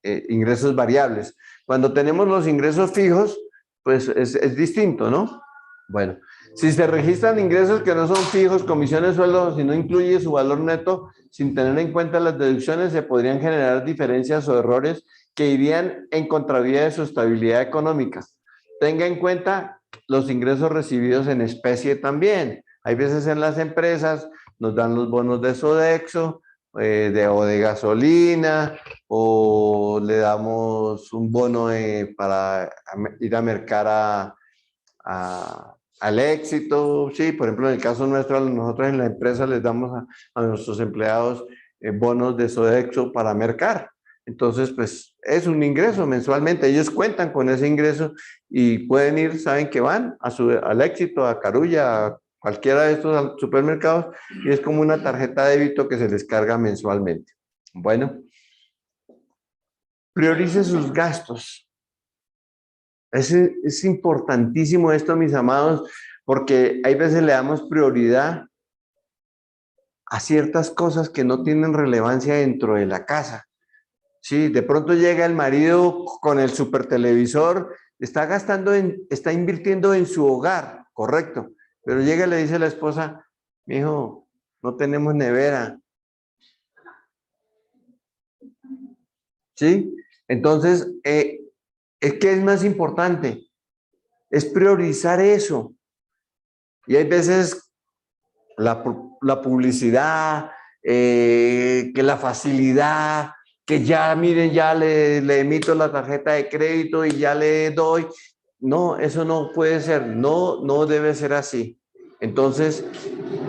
ingresos variables. Cuando tenemos los ingresos fijos, pues es distinto, ¿no? Bueno, si se registran ingresos que no son fijos, comisiones, sueldos, si no incluye su valor neto, sin tener en cuenta las deducciones, se podrían generar diferencias o errores que irían en contravía de su estabilidad económica. Tenga en cuenta los ingresos recibidos en especie también. Hay veces en las empresas nos dan los bonos de Sodexo o de gasolina o le damos un bono para ir a mercar al éxito. Sí, por ejemplo, en el caso nuestro, nosotros en la empresa les damos a nuestros empleados bonos de Sodexo para mercar. Entonces, pues es un ingreso mensualmente. Ellos cuentan con ese ingreso y pueden ir, saben que van al Éxito, a Carulla, a cualquiera de estos supermercados y es como una tarjeta de débito que se les carga mensualmente. Bueno, priorice sus gastos. Es importantísimo esto, mis amados, porque hay veces le damos prioridad a ciertas cosas que no tienen relevancia dentro de la casa. Sí, de pronto llega el marido con el supertelevisor, está invirtiendo en su hogar, correcto, pero llega y le dice a la esposa, mijo, no tenemos nevera. ¿Sí? Entonces, es que es más importante, es priorizar eso. Y hay veces la publicidad, que la facilidad, que ya, miren, ya le emito la tarjeta de crédito y ya le doy. No, eso no puede ser, no debe ser así. Entonces,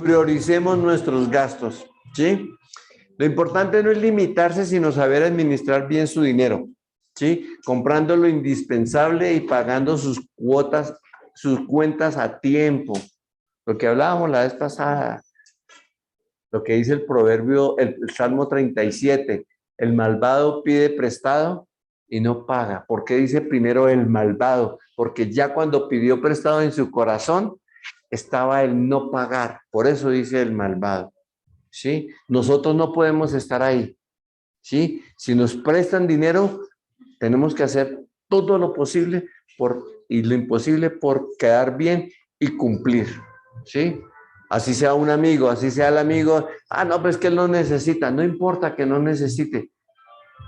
prioricemos nuestros gastos, ¿sí? Lo importante no es limitarse, sino saber administrar bien su dinero, ¿sí? Comprando lo indispensable y pagando sus cuotas, sus cuentas a tiempo. Lo que hablábamos la vez pasada, lo que dice el proverbio, el Salmo 37, el malvado pide prestado y no paga. ¿Por qué dice primero el malvado? Porque ya cuando pidió prestado en su corazón estaba el no pagar. Por eso dice el malvado. ¿Sí? Nosotros no podemos estar ahí. ¿Sí? Si nos prestan dinero, tenemos que hacer todo lo posible y lo imposible por quedar bien y cumplir. ¿Sí? Así sea un amigo, así sea el amigo, no, pues que él no necesita, no importa que no necesite,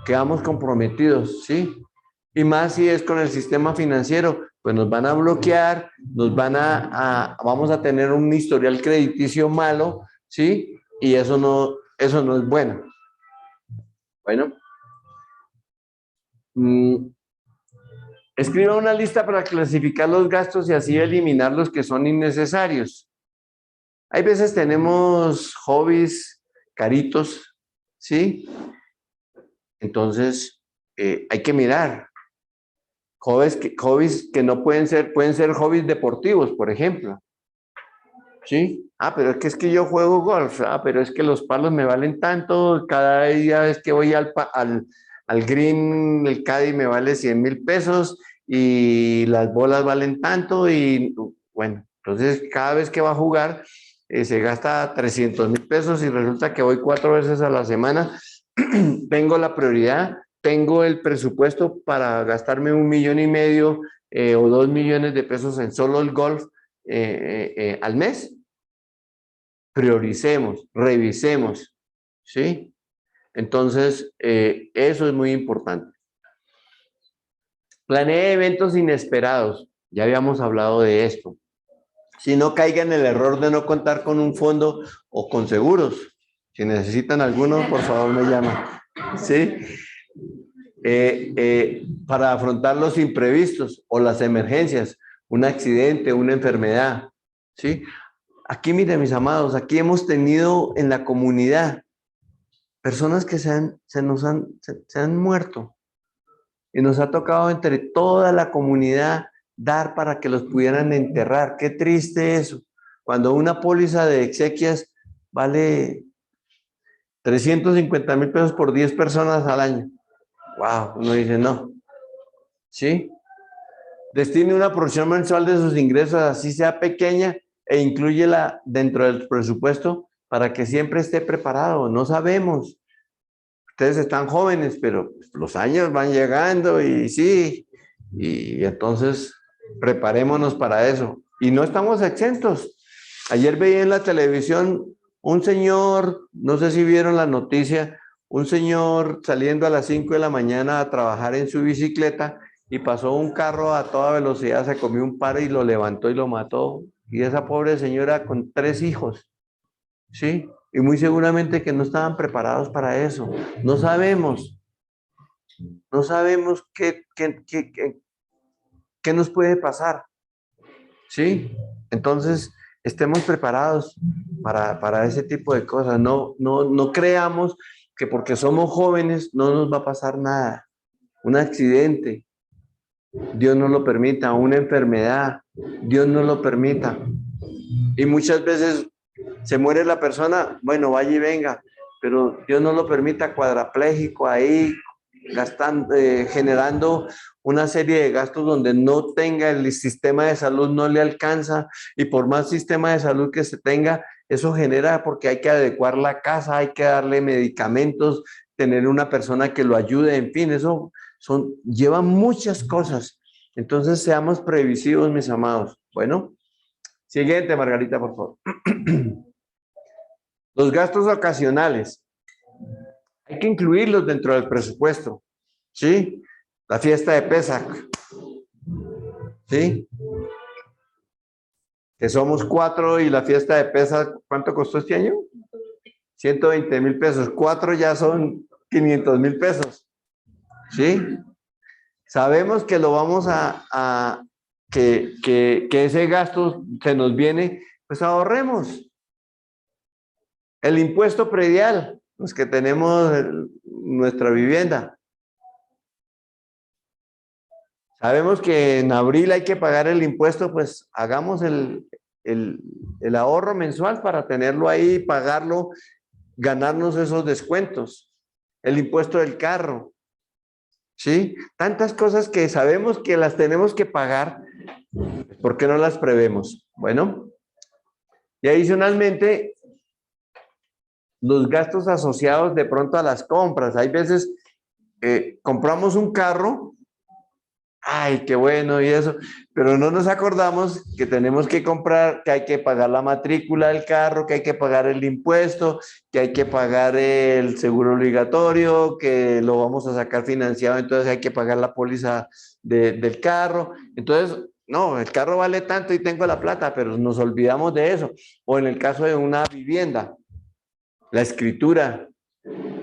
quedamos comprometidos, ¿sí? Y más si es con el sistema financiero, pues nos van a bloquear, vamos a tener un historial crediticio malo, ¿sí? Y eso no es bueno. Bueno, escriba una lista para clasificar los gastos y así eliminar los que son innecesarios. Hay veces tenemos hobbies caritos, ¿sí? Entonces, hay que mirar. Hobbies que no pueden ser hobbies deportivos, por ejemplo. ¿Sí? Pero es que yo juego golf. Pero es que los palos me valen tanto. Cada día vez que voy al green, el caddy me vale 100,000 pesos y las bolas valen tanto. Y bueno, entonces cada vez que va a jugar se gasta 300,000 pesos y resulta que voy 4 veces a la semana. Tengo la prioridad, tengo el presupuesto para gastarme 1,500,000 o 2,000,000 de pesos en solo el golf al mes. Prioricemos, revisemos, ¿sí? Entonces, eso es muy importante. Planee eventos inesperados. Ya habíamos hablado de esto. Si no caiga en el error de no contar con un fondo o con seguros. Si necesitan alguno, por favor me llaman. ¿Sí? Para afrontar los imprevistos o las emergencias, un accidente, una enfermedad. ¿Sí? Aquí, miren, mis amados, aquí hemos tenido en la comunidad personas que se han muerto y nos ha tocado entre toda la comunidad dar para que los pudieran enterrar. Qué triste eso. Cuando una póliza de exequias vale 350,000 pesos por 10 personas al año. Wow, uno dice no. ¿Sí? Destine una porción mensual de sus ingresos, así sea pequeña, e inclúyela dentro del presupuesto para que siempre esté preparado. No sabemos. Ustedes están jóvenes, pero los años van llegando y sí, y entonces preparémonos para eso. Y no estamos exentos. Ayer veía en la televisión un señor, no sé si vieron la noticia, un señor saliendo a las 5 de la mañana a trabajar en su bicicleta y pasó un carro a toda velocidad, se comió un par y lo levantó y lo mató. Y esa pobre señora con 3 hijos, ¿sí? Y muy seguramente que no estaban preparados para eso. No sabemos qué nos puede pasar, ¿sí? Entonces, estemos preparados para ese tipo de cosas. No creamos que porque somos jóvenes no nos va a pasar nada. Un accidente, Dios no lo permita, una enfermedad, Dios no lo permita. Y muchas veces se muere la persona, bueno, vaya y venga, pero Dios no lo permita, cuadrapléjico ahí, gastando, generando una serie de gastos donde no tenga el sistema de salud, no le alcanza, y por más sistema de salud que se tenga, eso genera porque hay que adecuar la casa, hay que darle medicamentos, tener una persona que lo ayude, en fin, eso lleva muchas cosas. Entonces seamos previsivos, mis amados. Bueno, siguiente, Margarita, por favor. Los gastos ocasionales. Hay que incluirlos dentro del presupuesto. ¿Sí? La fiesta de Pesach. ¿Sí? Que somos 4 y la fiesta de Pesach, ¿cuánto costó este año? 120,000 pesos. 4 ya son 500,000 pesos. ¿Sí? Sabemos que lo vamos que ese gasto se nos viene, pues ahorremos. El impuesto predial, los que tenemos nuestra vivienda. Sabemos que en abril hay que pagar el impuesto, pues hagamos el ahorro mensual para tenerlo ahí, pagarlo, ganarnos esos descuentos. El impuesto del carro. ¿Sí? Tantas cosas que sabemos que las tenemos que pagar, ¿por qué no las prevemos? Bueno, y adicionalmente, los gastos asociados de pronto a las compras. Hay veces compramos un carro, ay, qué bueno y eso, pero no nos acordamos que tenemos que comprar, que hay que pagar la matrícula del carro, que hay que pagar el impuesto, que hay que pagar el seguro obligatorio, que lo vamos a sacar financiado, entonces hay que pagar la póliza del carro. Entonces, no, el carro vale tanto y tengo la plata, pero nos olvidamos de eso. O en el caso de una vivienda, la escritura,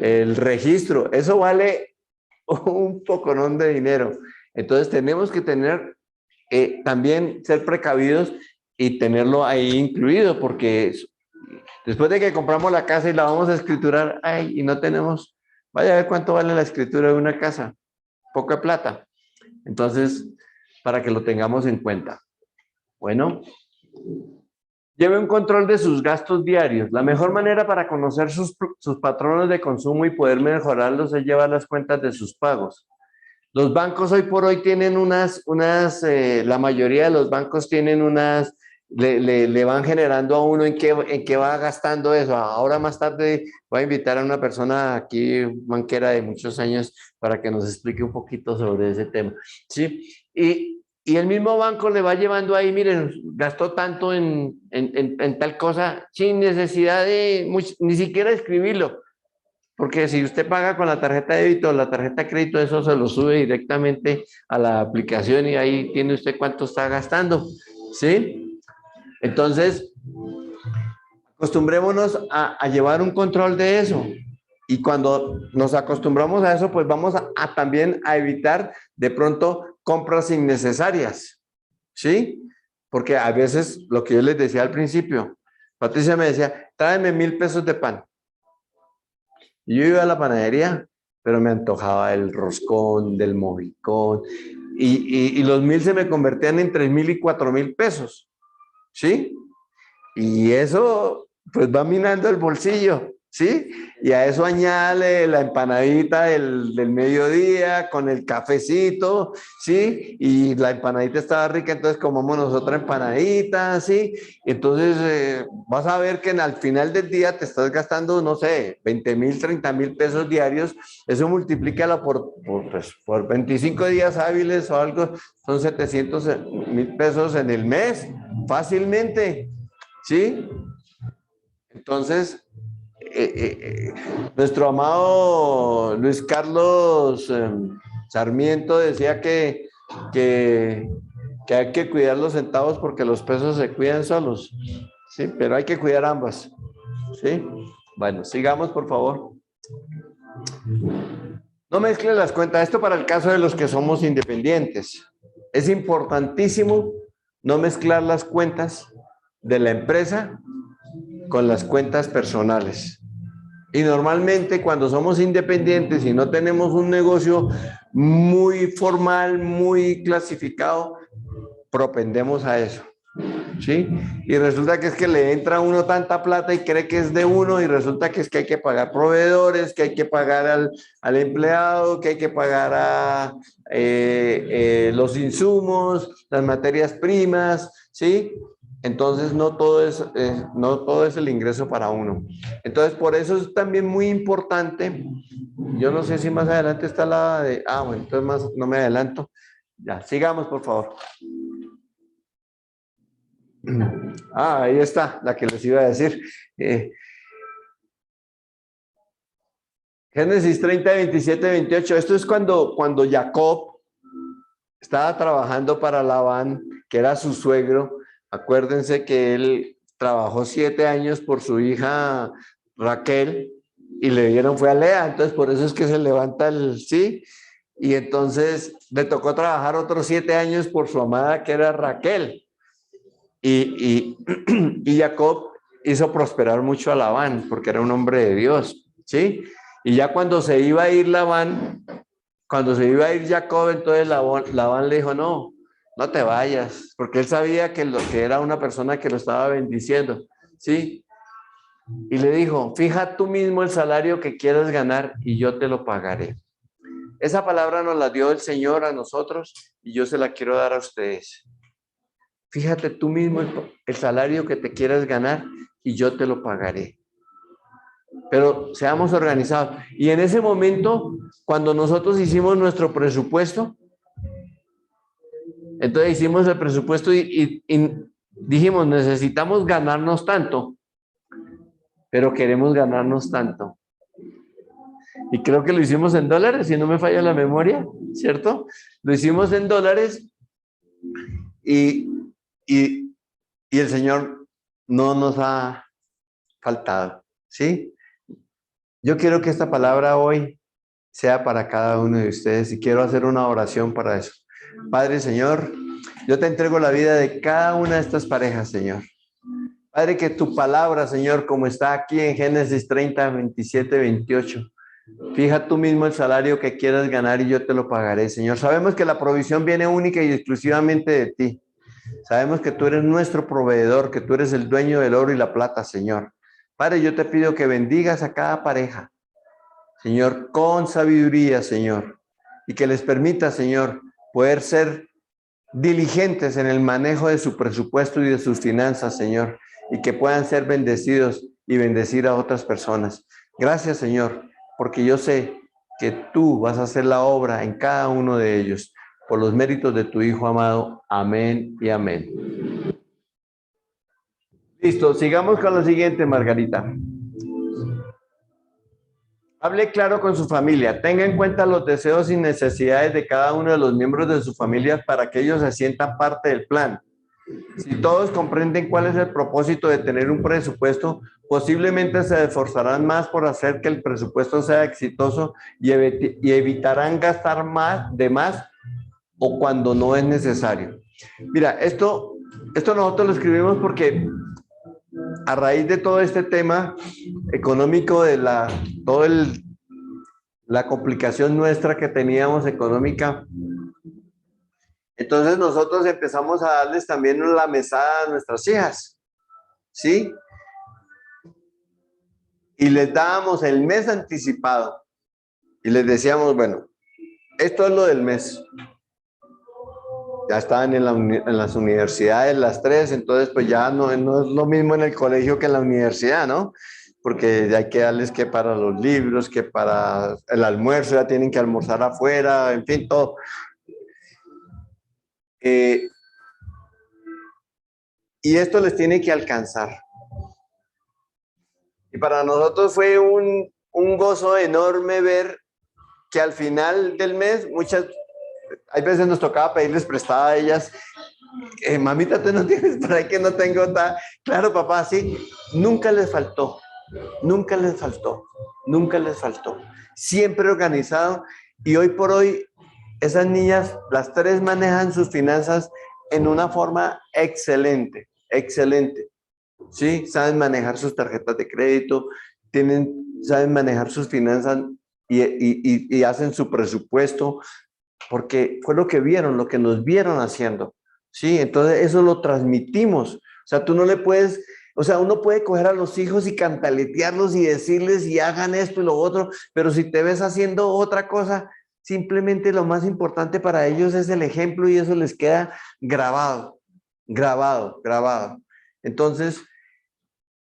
el registro, eso vale un poconón de dinero. Entonces tenemos que tener, también ser precavidos y tenerlo ahí incluido, porque después de que compramos la casa y la vamos a escriturar, ay, y no tenemos, vaya a ver cuánto vale la escritura de una casa, poca plata. Entonces, para que lo tengamos en cuenta. Bueno, lleve un control de sus gastos diarios. La mejor manera para conocer sus patrones de consumo y poder mejorarlos es llevar las cuentas de sus pagos. Los bancos hoy por hoy tienen la mayoría de los bancos tienen le van generando a uno en qué va gastando eso. Ahora más tarde voy a invitar a una persona aquí, banquera de muchos años, para que nos explique un poquito sobre ese tema. ¿Sí? Y el mismo banco le va llevando ahí, miren, gastó tanto en tal cosa, sin necesidad de ni siquiera escribirlo. Porque si usted paga con la tarjeta de débito o la tarjeta de crédito, eso se lo sube directamente a la aplicación y ahí tiene usted cuánto está gastando, ¿sí? Entonces, acostumbrémonos a llevar un control de eso. Y cuando nos acostumbramos a eso, pues vamos también a evitar de pronto compras innecesarias, ¿sí? Porque a veces, lo que yo les decía al principio, Patricia me decía, tráeme 1,000 pesos de pan. Y yo iba a la panadería, pero me antojaba el roscón, del mojicón, y los 1,000 se me convertían en 3,000 y 4,000 pesos, ¿sí? Y eso, pues va minando el bolsillo, ¿sí? Y a eso añade la empanadita del mediodía con el cafecito, ¿sí? Y la empanadita estaba rica, entonces comamos otra empanadita, ¿sí? Entonces vas a ver que al final del día te estás gastando, no sé, 20,000, 30,000 pesos diarios. Eso multiplícalo por 25 días hábiles o algo, son 700,000 pesos en el mes, fácilmente. ¿Sí? Entonces, nuestro amado Luis Carlos Sarmiento decía que hay que cuidar los centavos porque los pesos se cuidan solos. ¿Sí? Pero hay que cuidar ambas. ¿Sí? Bueno, sigamos, por favor. No mezcle las cuentas. Esto para el caso de los que somos independientes. Es importantísimo no mezclar las cuentas de la empresa con las cuentas personales. Y normalmente cuando somos independientes y no tenemos un negocio muy formal, muy clasificado, propendemos a eso, ¿sí? Y resulta que es que le entra a uno tanta plata y cree que es de uno y resulta que es que hay que pagar proveedores, que hay que pagar al empleado, que hay que pagar a los insumos, las materias primas, ¿sí? Entonces no todo es el ingreso para uno. Entonces por eso es también muy importante. Yo no sé si más adelante está la de... Ah, bueno, entonces más, no me adelanto. Ya, sigamos por favor. Ah, ahí está, la que les iba a decir. Génesis 30, 27, 28. Esto es cuando Jacob estaba trabajando para Labán, que era su suegro. Acuérdense que él trabajó 7 años por su hija Raquel y le dieron fue a Lea. Entonces, por eso es que se levanta el sí. Y entonces le tocó trabajar otros 7 años por su amada, que era Raquel. Y Jacob hizo prosperar mucho a Labán, porque era un hombre de Dios, ¿sí? Y ya cuando se iba a ir Labán, cuando se iba a ir Jacob, entonces Labán le dijo, no, no te vayas, porque él sabía que era una persona que lo estaba bendiciendo, ¿sí? Y le dijo, fija tú mismo el salario que quieras ganar y yo te lo pagaré. Esa palabra nos la dio el Señor a nosotros y yo se la quiero dar a ustedes. Fíjate tú mismo el salario que te quieras ganar y yo te lo pagaré. Pero seamos organizados. Y en ese momento, cuando nosotros hicimos nuestro presupuesto, entonces hicimos el presupuesto y dijimos, necesitamos ganarnos tanto, pero queremos ganarnos tanto. Y creo que lo hicimos en dólares, si no me falla la memoria, ¿cierto? Lo hicimos en dólares y el Señor no nos ha faltado, ¿sí? Yo quiero que esta palabra hoy sea para cada uno de ustedes y quiero hacer una oración para eso. Padre, Señor, yo te entrego la vida de cada una de estas parejas, Señor. Padre, que tu palabra, Señor, como está aquí en Génesis 30, 27, 28, fija tú mismo el salario que quieras ganar y yo te lo pagaré, Señor. Sabemos que la provisión viene única y exclusivamente de ti. Sabemos que tú eres nuestro proveedor, que tú eres el dueño del oro y la plata, Señor. Padre, yo te pido que bendigas a cada pareja, Señor, con sabiduría, Señor, y que les permita, Señor, poder ser diligentes en el manejo de su presupuesto y de sus finanzas, Señor, y que puedan ser bendecidos y bendecir a otras personas. Gracias, Señor, porque yo sé que tú vas a hacer la obra en cada uno de ellos, por los méritos de tu Hijo amado. Amén y amén. Listo, sigamos con lo siguiente, Margarita. Hable claro con su familia. Tenga en cuenta los deseos y necesidades de cada uno de los miembros de su familia para que ellos se sientan parte del plan. Si todos comprenden cuál es el propósito de tener un presupuesto, posiblemente se esforzarán más por hacer que el presupuesto sea exitoso y evitarán gastar más o cuando no es necesario. Mira, esto nosotros lo escribimos porque a raíz de todo este tema económico, de la complicación nuestra que teníamos económica, entonces nosotros empezamos a darles también la mesada a nuestras hijas, ¿sí? Y les dábamos el mes anticipado y les decíamos, bueno, esto es lo del mes. Ya estaban en las universidades las tres, entonces pues ya no es lo mismo en el colegio que en la universidad, ¿no? Porque hay que darles que para los libros, que para el almuerzo, ya tienen que almorzar afuera, en fin, todo. Y esto les tiene que alcanzar. Y para nosotros fue un gozo enorme ver que al final del mes, hay veces nos tocaba pedirles prestada a ellas, mamita, ¿tú no tienes por ahí que no tengo? Claro, papá, sí, nunca les faltó, nunca les faltó, nunca les faltó. Siempre organizado y hoy por hoy esas niñas, las tres manejan sus finanzas en una forma excelente, excelente. Sí, saben manejar sus tarjetas de crédito, saben manejar sus finanzas y hacen su presupuesto, porque fue lo que vieron, lo que nos vieron haciendo, ¿sí? Entonces eso lo transmitimos. O sea, tú no le puedes, o sea, uno puede coger a los hijos y cantaletearlos y decirles y hagan esto y lo otro, pero si te ves haciendo otra cosa, simplemente lo más importante para ellos es el ejemplo y eso les queda grabado, grabado, grabado. Entonces,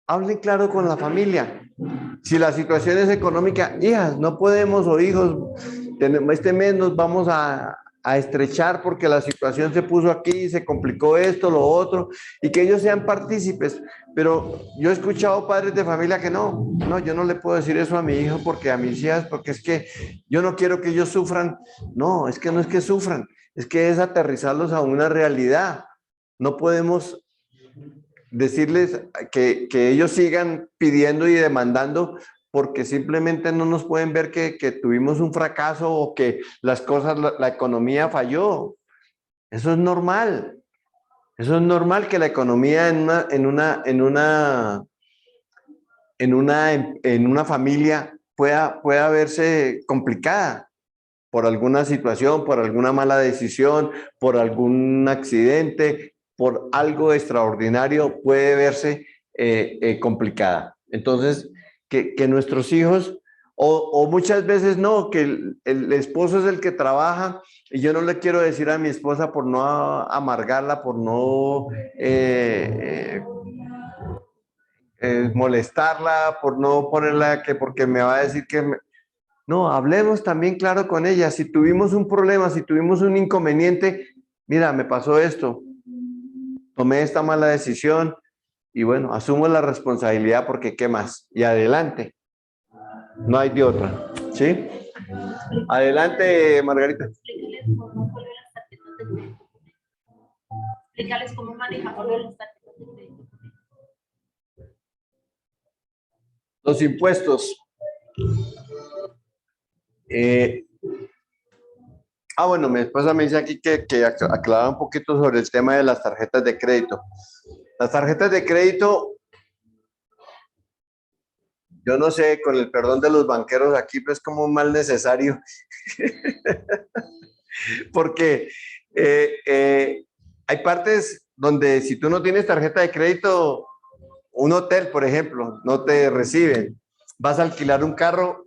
hablen claro con la familia. Si la situación es económica, hijas, no podemos, o hijos, este mes nos vamos a estrechar porque la situación se puso aquí, se complicó esto, lo otro, y que ellos sean partícipes. Pero yo he escuchado padres de familia que no, yo no le puedo decir eso a mi hijo porque a mis hijas, porque es que yo no quiero que ellos sufran. No, es que no es que sufran, es que es aterrizarlos a una realidad. No podemos decirles que ellos sigan pidiendo y demandando porque simplemente no nos pueden ver que tuvimos un fracaso o que las cosas, la economía falló. Eso es normal. Eso es normal que la economía en una familia pueda verse complicada por alguna situación, por alguna mala decisión, por algún accidente, por algo extraordinario, puede verse complicada. Entonces, que nuestros hijos, o muchas veces no, que el esposo es el que trabaja y yo no le quiero decir a mi esposa por no amargarla, por no molestarla, por no ponerla que porque me va a decir que no, hablemos también claro con ella. Si tuvimos un problema, si tuvimos un inconveniente, mira, me pasó esto, tomé esta mala decisión y bueno, asumo la responsabilidad porque ¿qué más? Y adelante, no hay de otra, ¿sí? Adelante, Margarita. Explícales cómo manejamos las tarjetas de crédito. Los impuestos. Bueno, mi esposa me dice aquí que aclara un poquito sobre el tema de las tarjetas de crédito. Las tarjetas de crédito, yo no sé, con el perdón de los banqueros aquí, pues como un mal necesario, porque hay partes donde si tú no tienes tarjeta de crédito, un hotel, por ejemplo, no te reciben. Vas a alquilar un carro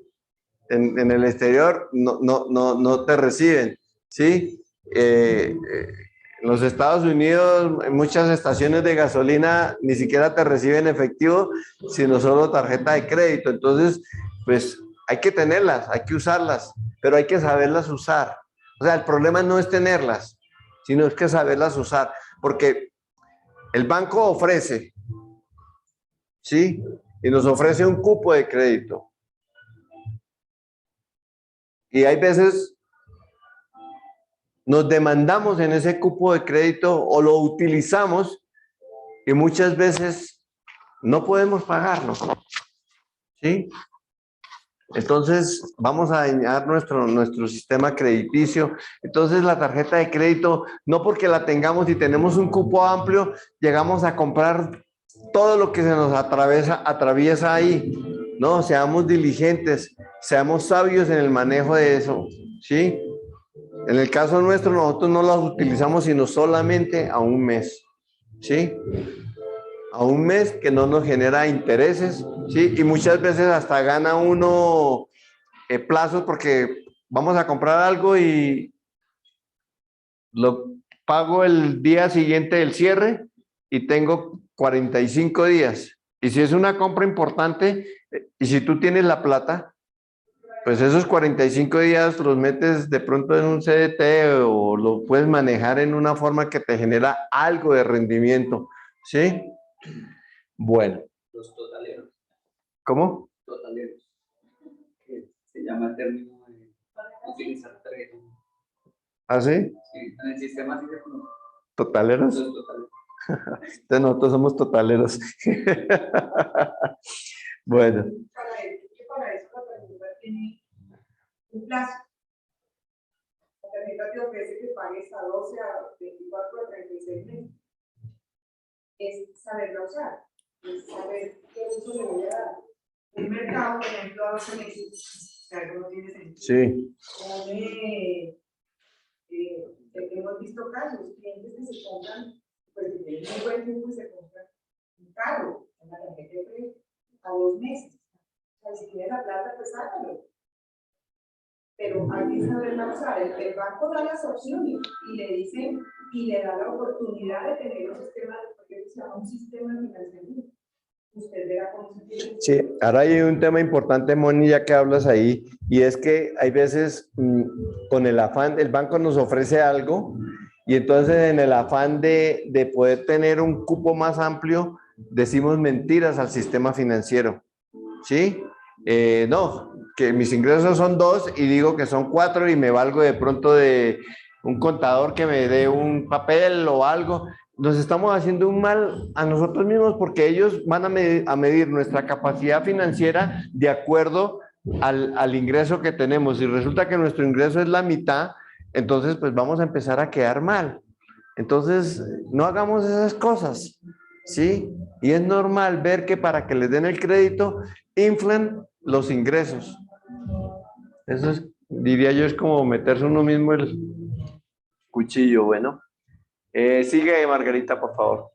en el exterior, no te reciben, ¿sí? En los Estados Unidos, en muchas estaciones de gasolina ni siquiera te reciben efectivo, sino solo tarjeta de crédito. Entonces, pues hay que tenerlas, hay que usarlas, pero hay que saberlas usar. O sea, el problema no es tenerlas, sino es que saberlas usar, porque el banco ofrece, ¿sí? Y nos ofrece un cupo de crédito. Y hay veces nos demandamos en ese cupo de crédito o lo utilizamos y muchas veces no podemos pagarlo, ¿sí? Entonces vamos a dañar nuestro sistema crediticio. Entonces la tarjeta de crédito, no porque la tengamos y tenemos un cupo amplio, llegamos a comprar todo lo que se nos atraviesa ahí. No, seamos diligentes, seamos sabios en el manejo de eso, ¿sí? En el caso nuestro, nosotros no las utilizamos sino solamente a un mes, ¿sí? A un mes que no nos genera intereses, ¿sí? Y muchas veces hasta gana uno plazos porque vamos a comprar algo y lo pago el día siguiente del cierre y tengo 45 días. Y si es una compra importante, y si tú tienes la plata, pues esos 45 días los metes de pronto en un CDT o lo puedes manejar en una forma que te genera algo de rendimiento, ¿sí? Bueno. Los totaleros. ¿Cómo? Totaleros. Que se llama el término de utilizar tarjeta. ¿Ah, sí? Sí, en el sistema sí se conoce. ¿Totaleros? Los totaleros. Entonces nosotros somos totaleros. Bueno. Para eso la tarjeta tiene un plazo. La tarjeta te ofrece que pagues a 12, a 24, a 36 meses. Es saberla usar, es saber qué uso le voy a dar. un mercado, por ejemplo, a 12 meses, que algo no tiene sentido. Sí. Hemos visto casos, clientes que se compran, pues tienen un buen tiempo y se compran un carro, una tarjeta de crédito, a 2 meses. O sea, si tienes la plata, pues hágalo. Pero hay que saberla usar. El banco da las opciones y le dicen, y le da la oportunidad de tener un sistema, porque se llama un sistema de financiamiento. Usted verá cómo se tiene. Sí, ahora hay un tema importante, Moni, ya que hablas ahí, y es que hay veces con el afán, el banco nos ofrece algo, y entonces en el afán de poder tener un cupo más amplio, decimos mentiras al sistema financiero, ¿sí? No, que mis ingresos son 2 y digo que son 4 y me valgo de pronto de un contador que me dé un papel o algo. Nos estamos haciendo un mal a nosotros mismos porque ellos van a medir nuestra capacidad financiera de acuerdo al ingreso que tenemos. Si resulta que nuestro ingreso es la mitad, entonces pues vamos a empezar a quedar mal. Entonces, no hagamos esas cosas, ¿sí? Y es normal ver que para que les den el crédito, inflan los ingresos. Eso es, diría yo, es como meterse uno mismo el cuchillo, bueno. Sigue, Margarita, por favor.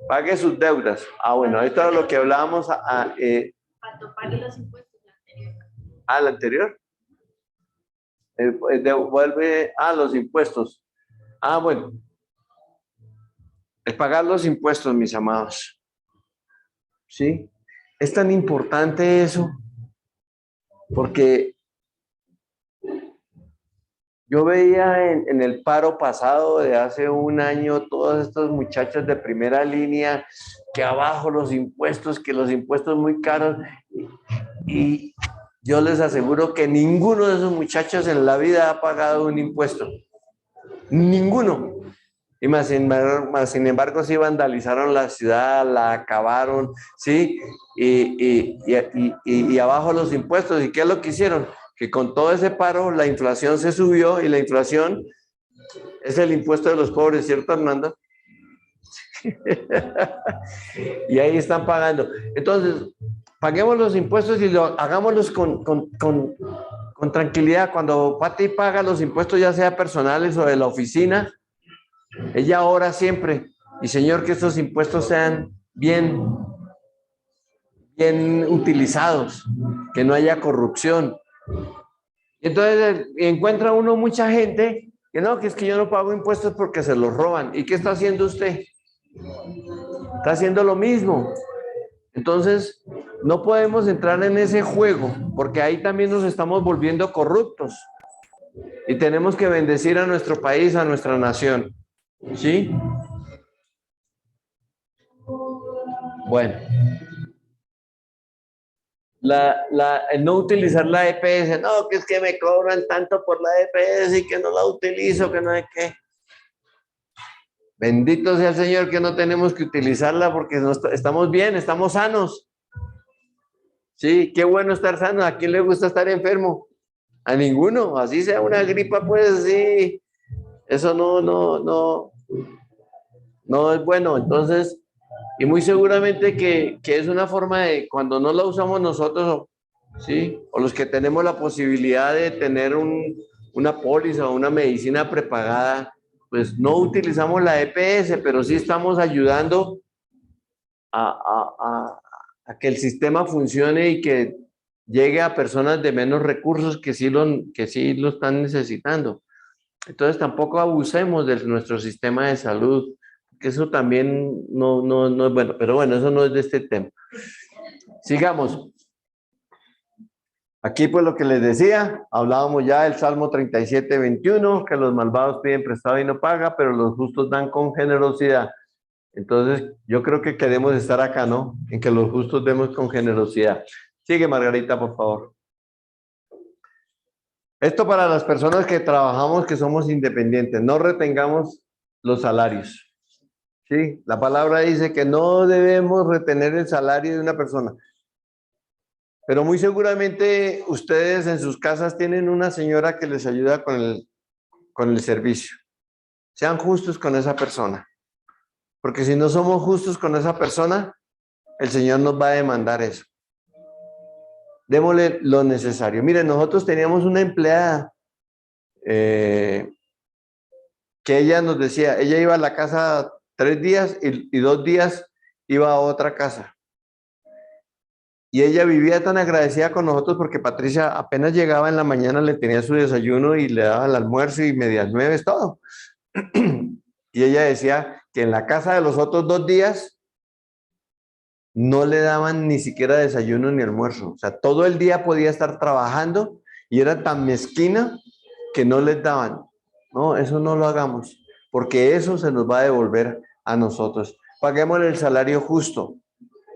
Pague sus deudas. Ah, bueno, esto es lo que hablábamos. Cuando pague los impuestos, la anterior. ¿La anterior? Devuelve los impuestos. Bueno. Es pagar los impuestos, mis amados. ¿Sí? Es tan importante eso, porque yo veía en el paro pasado de hace un año todas estas muchachas de primera línea que abajo los impuestos, que los impuestos muy caros, y yo les aseguro que ninguno de esos muchachos en la vida ha pagado un impuesto. Ninguno. Y más sin embargo, sí vandalizaron la ciudad, la acabaron, ¿sí? Y abajo los impuestos. ¿Y qué es lo que hicieron? Que con todo ese paro, la inflación se subió y la inflación es el impuesto de los pobres, ¿cierto, Hernando? Y ahí están pagando. Entonces, paguemos los impuestos y hagámoslos con tranquilidad. Cuando Pati paga los impuestos, ya sea personales o de la oficina, ella ora siempre, y Señor, que estos impuestos sean bien utilizados, que no haya corrupción. Entonces encuentra uno mucha gente que no, que es que yo no pago impuestos porque se los roban. ¿Y qué está haciendo usted? Está haciendo lo mismo. Entonces, no podemos entrar en ese juego, porque ahí también nos estamos volviendo corruptos. Y tenemos que bendecir a nuestro país, a nuestra nación. ¿Sí? Bueno. El no utilizar la EPS, no, que es que me cobran tanto por la EPS y que no la utilizo, que no hay qué. Bendito sea el Señor que no tenemos que utilizarla porque estamos bien, estamos sanos. Sí, qué bueno estar sano. ¿A quién le gusta estar enfermo? A ninguno. Así sea una gripa, pues sí. Eso no es bueno. Entonces, y muy seguramente que es una forma de, cuando no la usamos nosotros, ¿sí? O los que tenemos la posibilidad de tener una póliza o una medicina prepagada, pues no utilizamos la EPS, pero sí estamos ayudando a que el sistema funcione y que llegue a personas de menos recursos que sí lo están necesitando. Entonces tampoco abusemos de nuestro sistema de salud, que eso también no es bueno, pero bueno, eso no es de este tema. Sigamos. Aquí pues lo que les decía, hablábamos ya del Salmo 37, 21, que los malvados piden prestado y no paga, pero los justos dan con generosidad. Entonces yo creo que queremos estar acá, ¿no? En que los justos demos con generosidad. Sigue, Margarita, por favor. Esto para las personas que trabajamos, que somos independientes, no retengamos los salarios. ¿Sí? La palabra dice que no debemos retener el salario de una persona. Pero muy seguramente ustedes en sus casas tienen una señora que les ayuda con el servicio. Sean justos con esa persona. Porque si no somos justos con esa persona, el Señor nos va a demandar eso. démosle lo necesario. Miren, nosotros teníamos una empleada que ella nos decía, ella iba a la casa 3 días y 2 días iba a otra casa. Y ella vivía tan agradecida con nosotros porque Patricia apenas llegaba en la mañana, le tenía su desayuno y le daba el almuerzo y medias 9, todo. Y ella decía que en la casa de los otros 2 días no le daban ni siquiera desayuno ni almuerzo. O sea, todo el día podía estar trabajando y era tan mezquina que no les daban. No, eso no lo hagamos, porque eso se nos va a devolver a nosotros. Paguémosle el salario justo,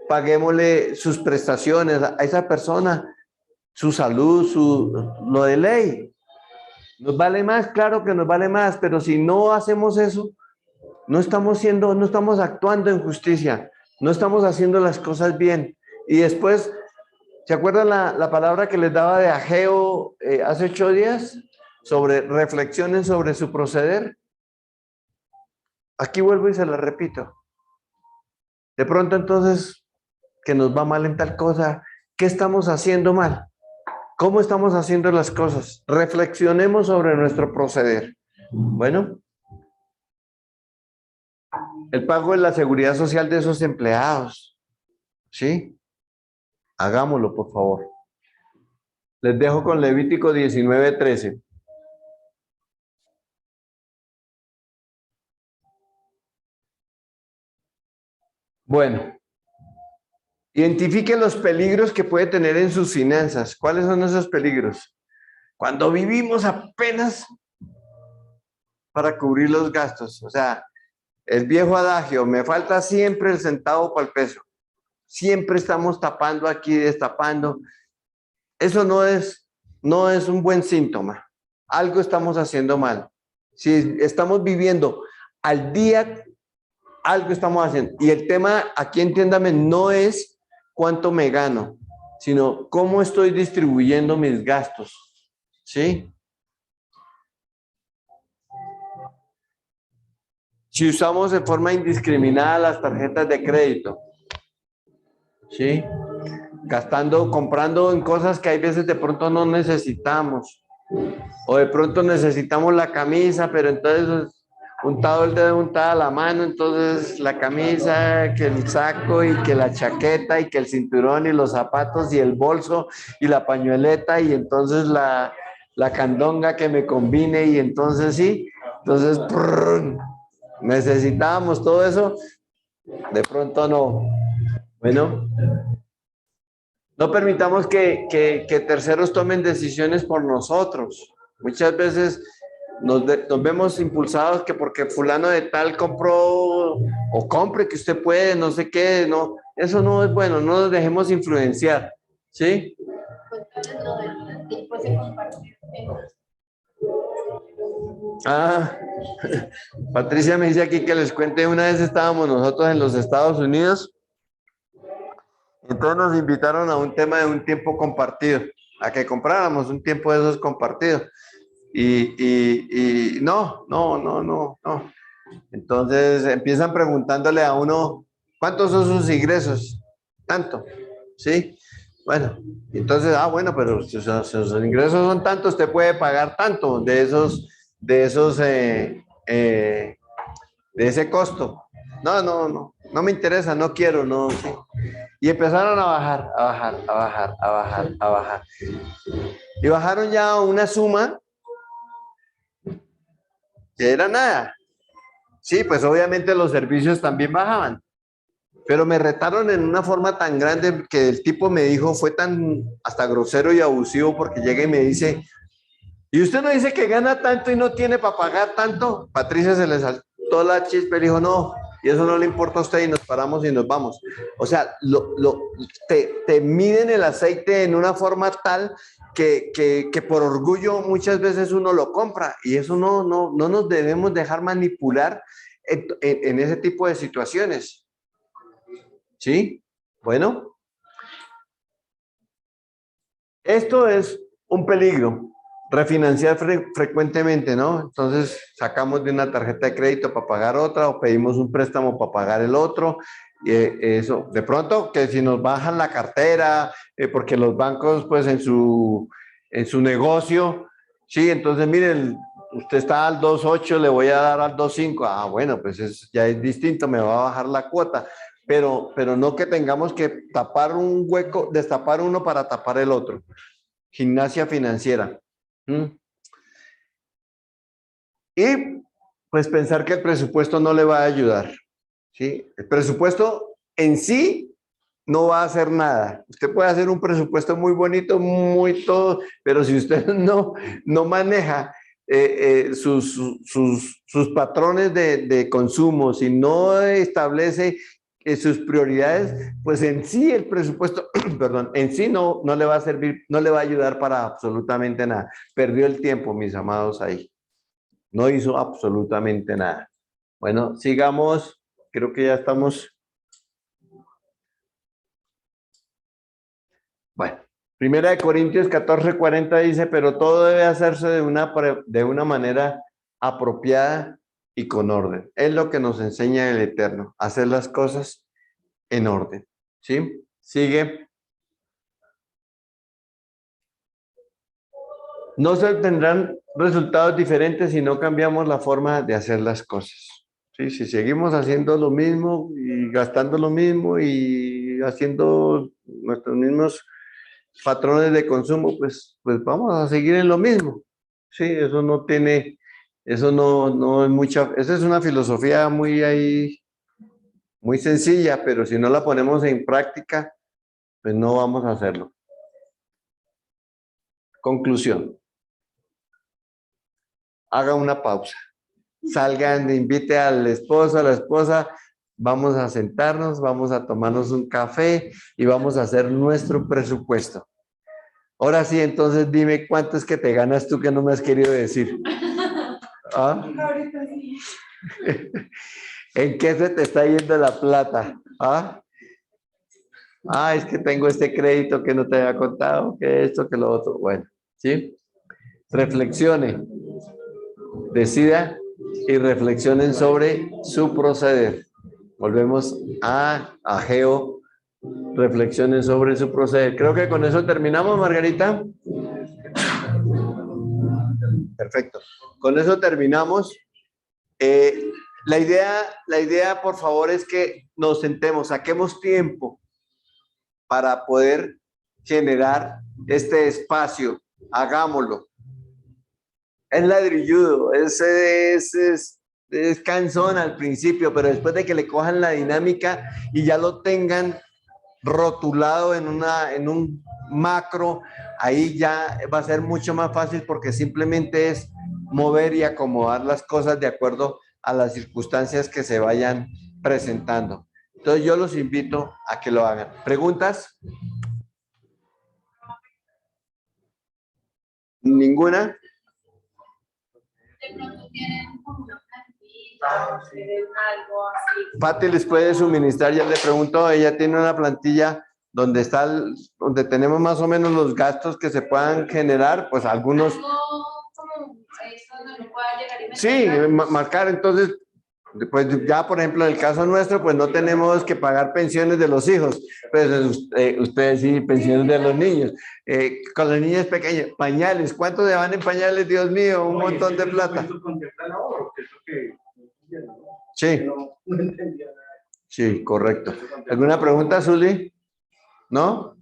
paguémosle sus prestaciones a esa persona, su salud, lo de ley. ¿Nos vale más? Claro que nos vale más, pero si no hacemos eso, no estamos actuando en justicia, no estamos haciendo las cosas bien. Y después, ¿se acuerdan la palabra que les daba de Ageo hace 8 días? Sobre reflexiones sobre su proceder. Aquí vuelvo y se la repito. De pronto entonces, que nos va mal en tal cosa, ¿qué estamos haciendo mal? ¿Cómo estamos haciendo las cosas? Reflexionemos sobre nuestro proceder. Bueno, el pago de la seguridad social de esos empleados. ¿Sí? Hagámoslo, por favor. Les dejo con Levítico 19:13. Bueno, identifique los peligros que puede tener en sus finanzas. ¿Cuáles son esos peligros? Cuando vivimos apenas para cubrir los gastos. O sea, el viejo adagio, me falta siempre el centavo para el peso. Siempre estamos tapando aquí, destapando. Eso no es un buen síntoma. Algo estamos haciendo mal. Si estamos viviendo al día, algo estamos haciendo. Y el tema, aquí entiéndame, no es cuánto me gano, sino cómo estoy distribuyendo mis gastos. ¿Sí? Si usamos de forma indiscriminada las tarjetas de crédito, ¿sí? Gastando, comprando en cosas que hay veces de pronto no necesitamos. O de pronto necesitamos la camisa, pero entonces untado el dedo, untada la mano, entonces la camisa, que el saco y que la chaqueta y que el cinturón y los zapatos y el bolso y la pañueleta y entonces la candonga que me combine y entonces sí, entonces necesitábamos todo eso, de pronto no. Bueno, no permitamos que terceros tomen decisiones por nosotros. Muchas veces nos vemos impulsados que porque fulano de tal compró o compre que usted puede, no sé qué, no, eso no es bueno, no nos dejemos influenciar, ¿sí? Ah, Patricia me dice aquí que les cuente, una vez estábamos nosotros en los Estados Unidos, entonces nos invitaron a un tema de un tiempo compartido, a que compráramos un tiempo de esos compartidos. Y no. Entonces empiezan preguntándole a uno, ¿cuántos son sus ingresos? Tanto, ¿sí? Bueno, entonces, bueno, pero si sus ingresos son tantos, usted puede pagar tanto de ese costo. No me interesa, no quiero, no. Sí. Y empezaron a bajar. Y bajaron ya una suma que era nada. Sí, pues obviamente los servicios también bajaban. Pero me retaron en una forma tan grande que el tipo me dijo, fue tan hasta grosero y abusivo porque llega y me dice, ¿y usted no dice que gana tanto y no tiene para pagar tanto? Patricia se le saltó la chispa y dijo, no, y eso no le importa a usted y nos paramos y nos vamos. O sea, te miden el aceite en una forma tal que por orgullo muchas veces uno lo compra y eso no nos debemos dejar manipular en ese tipo de situaciones. ¿Sí? Bueno. Esto es un peligro. Refinanciar frecuentemente, ¿no? Entonces sacamos de una tarjeta de crédito para pagar otra o pedimos un préstamo para pagar el otro Eso, de pronto que si nos bajan la cartera, porque los bancos pues en su negocio, sí, entonces miren, usted está al 2.8, le voy a dar al 2.5, ah, bueno, pues ya es distinto, me va a bajar la cuota, pero no que tengamos que tapar un hueco, destapar uno para tapar el otro. Gimnasia financiera. Y pues pensar que el presupuesto no le va a ayudar, ¿sí? El presupuesto en sí no va a hacer nada. Usted puede hacer un presupuesto muy bonito, muy todo, pero si usted no maneja sus patrones de consumo, si no establece sus prioridades, pues en sí el presupuesto, perdón, en sí no le va a servir, no le va a ayudar para absolutamente nada. Perdió el tiempo, mis amados, ahí. No hizo absolutamente nada. Bueno, sigamos. Creo que ya estamos. Bueno, Primera de Corintios 14:40 dice, pero todo debe hacerse de una manera apropiada y con orden. Es lo que nos enseña el Eterno, hacer las cosas en orden. ¿Sí? Sigue. No se obtendrán resultados diferentes si no cambiamos la forma de hacer las cosas. ¿Sí? Si seguimos haciendo lo mismo y gastando lo mismo y haciendo nuestros mismos patrones de consumo, pues vamos a seguir en lo mismo. Sí, eso no tiene, eso no es mucha, esa es una filosofía muy ahí, muy sencilla, pero si no la ponemos en práctica, pues no vamos a hacerlo. Conclusión. Haga una pausa. Salgan, invite al esposo, a la esposa, vamos a sentarnos, vamos a tomarnos un café y vamos a hacer nuestro presupuesto. Ahora sí, entonces dime cuánto es que te ganas tú que no me has querido decir. ¿Ah? Ahorita sí. ¿En qué se te está yendo la plata? ¿Ah? Ah, es que tengo este crédito que no te había contado, que esto, que lo otro. Bueno, ¿sí? Reflexione, decida y reflexionen sobre su proceder. Volvemos a Ageo, reflexionen sobre su proceder. Creo que con eso terminamos, Margarita. Perfecto. Con eso terminamos. La idea, por favor, es que nos sentemos, saquemos tiempo para poder generar este espacio. Hagámoslo. Es ladrilludo, es cansón al principio, pero después de que le cojan la dinámica y ya lo tengan rotulado en un macro, ahí ya va a ser mucho más fácil porque simplemente es mover y acomodar las cosas de acuerdo a las circunstancias que se vayan presentando. Entonces yo los invito a que lo hagan. ¿Preguntas? ¿Ninguna? De pronto tienen como una plantilla, tienen algo así. Pati les puede suministrar, ya le pregunto, ella tiene una plantilla donde donde tenemos más o menos los gastos que se puedan generar, pues algunos. Algo como eso donde uno pueda llegar y meter. Sí, marcar, entonces, pues ya por ejemplo en el caso nuestro, pues no tenemos que pagar pensiones de los hijos, pues ustedes sí, pensiones de los niños. Con los niños pequeños, pañales, ¿cuánto se van en pañales? Dios mío, un montón de plata. Sí. Sí, correcto. ¿Alguna pregunta, Zuli? ¿No?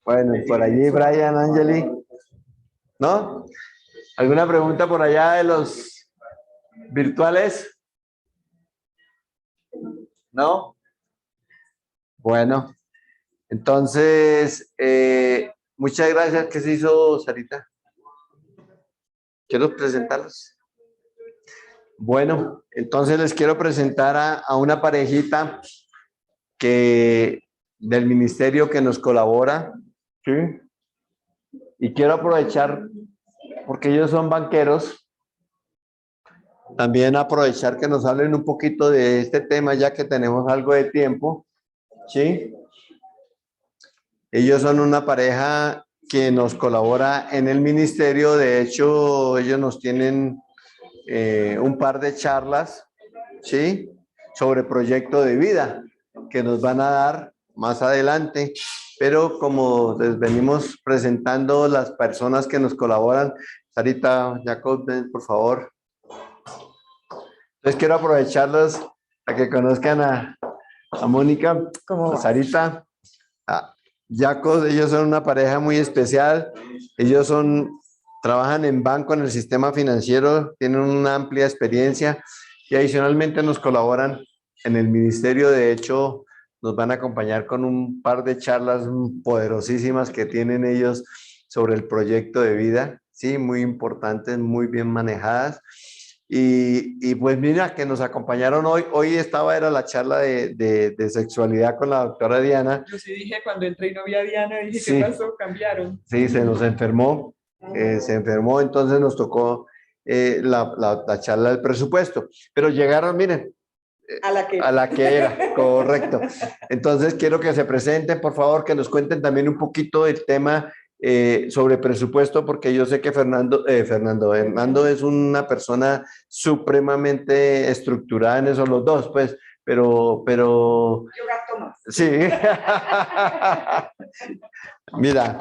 Bueno, por allí, Brian, Angeli. ¿No? ¿Alguna pregunta por allá de los virtuales? ¿No? Bueno, entonces, muchas gracias. ¿Qué se hizo, Sarita? Quiero presentarlos. Bueno, entonces les quiero presentar a una parejita del ministerio que nos colabora, ¿sí? Y quiero aprovechar, porque ellos son banqueros, también aprovechar que nos hablen un poquito de este tema, ya que tenemos algo de tiempo, ¿sí? Ellos son una pareja que nos colabora en el ministerio. De hecho, ellos nos tienen un par de charlas, ¿sí? sobre proyecto de vida que nos van a dar más adelante, pero como les venimos presentando las personas que nos colaboran, Sarita, Jacob, ven, por favor. Entonces quiero aprovecharlos a que conozcan a Mónica, a Sarita, a Jacob. Ellos son una pareja muy especial. Ellos trabajan en banco, en el sistema financiero, tienen una amplia experiencia y adicionalmente nos colaboran en el ministerio. De hecho, nos van a acompañar con un par de charlas poderosísimas que tienen ellos sobre el proyecto de vida, sí, muy importantes, muy bien manejadas. Y pues mira, que nos acompañaron hoy. Hoy era la charla de sexualidad con la doctora Diana. Yo sí dije, cuando entré y no vi a Diana, dije, Sí. ¿qué pasó? Cambiaron. Sí, se nos enfermó. Se enfermó, entonces nos tocó la charla del presupuesto. Pero llegaron, miren, a la que era, correcto. Entonces quiero que se presenten, por favor, que nos cuenten también un poquito del tema sobre presupuesto, porque yo sé que Hernando es una persona supremamente estructurada en eso, los dos, pues, pero... Yo gasto más. Sí. Mira.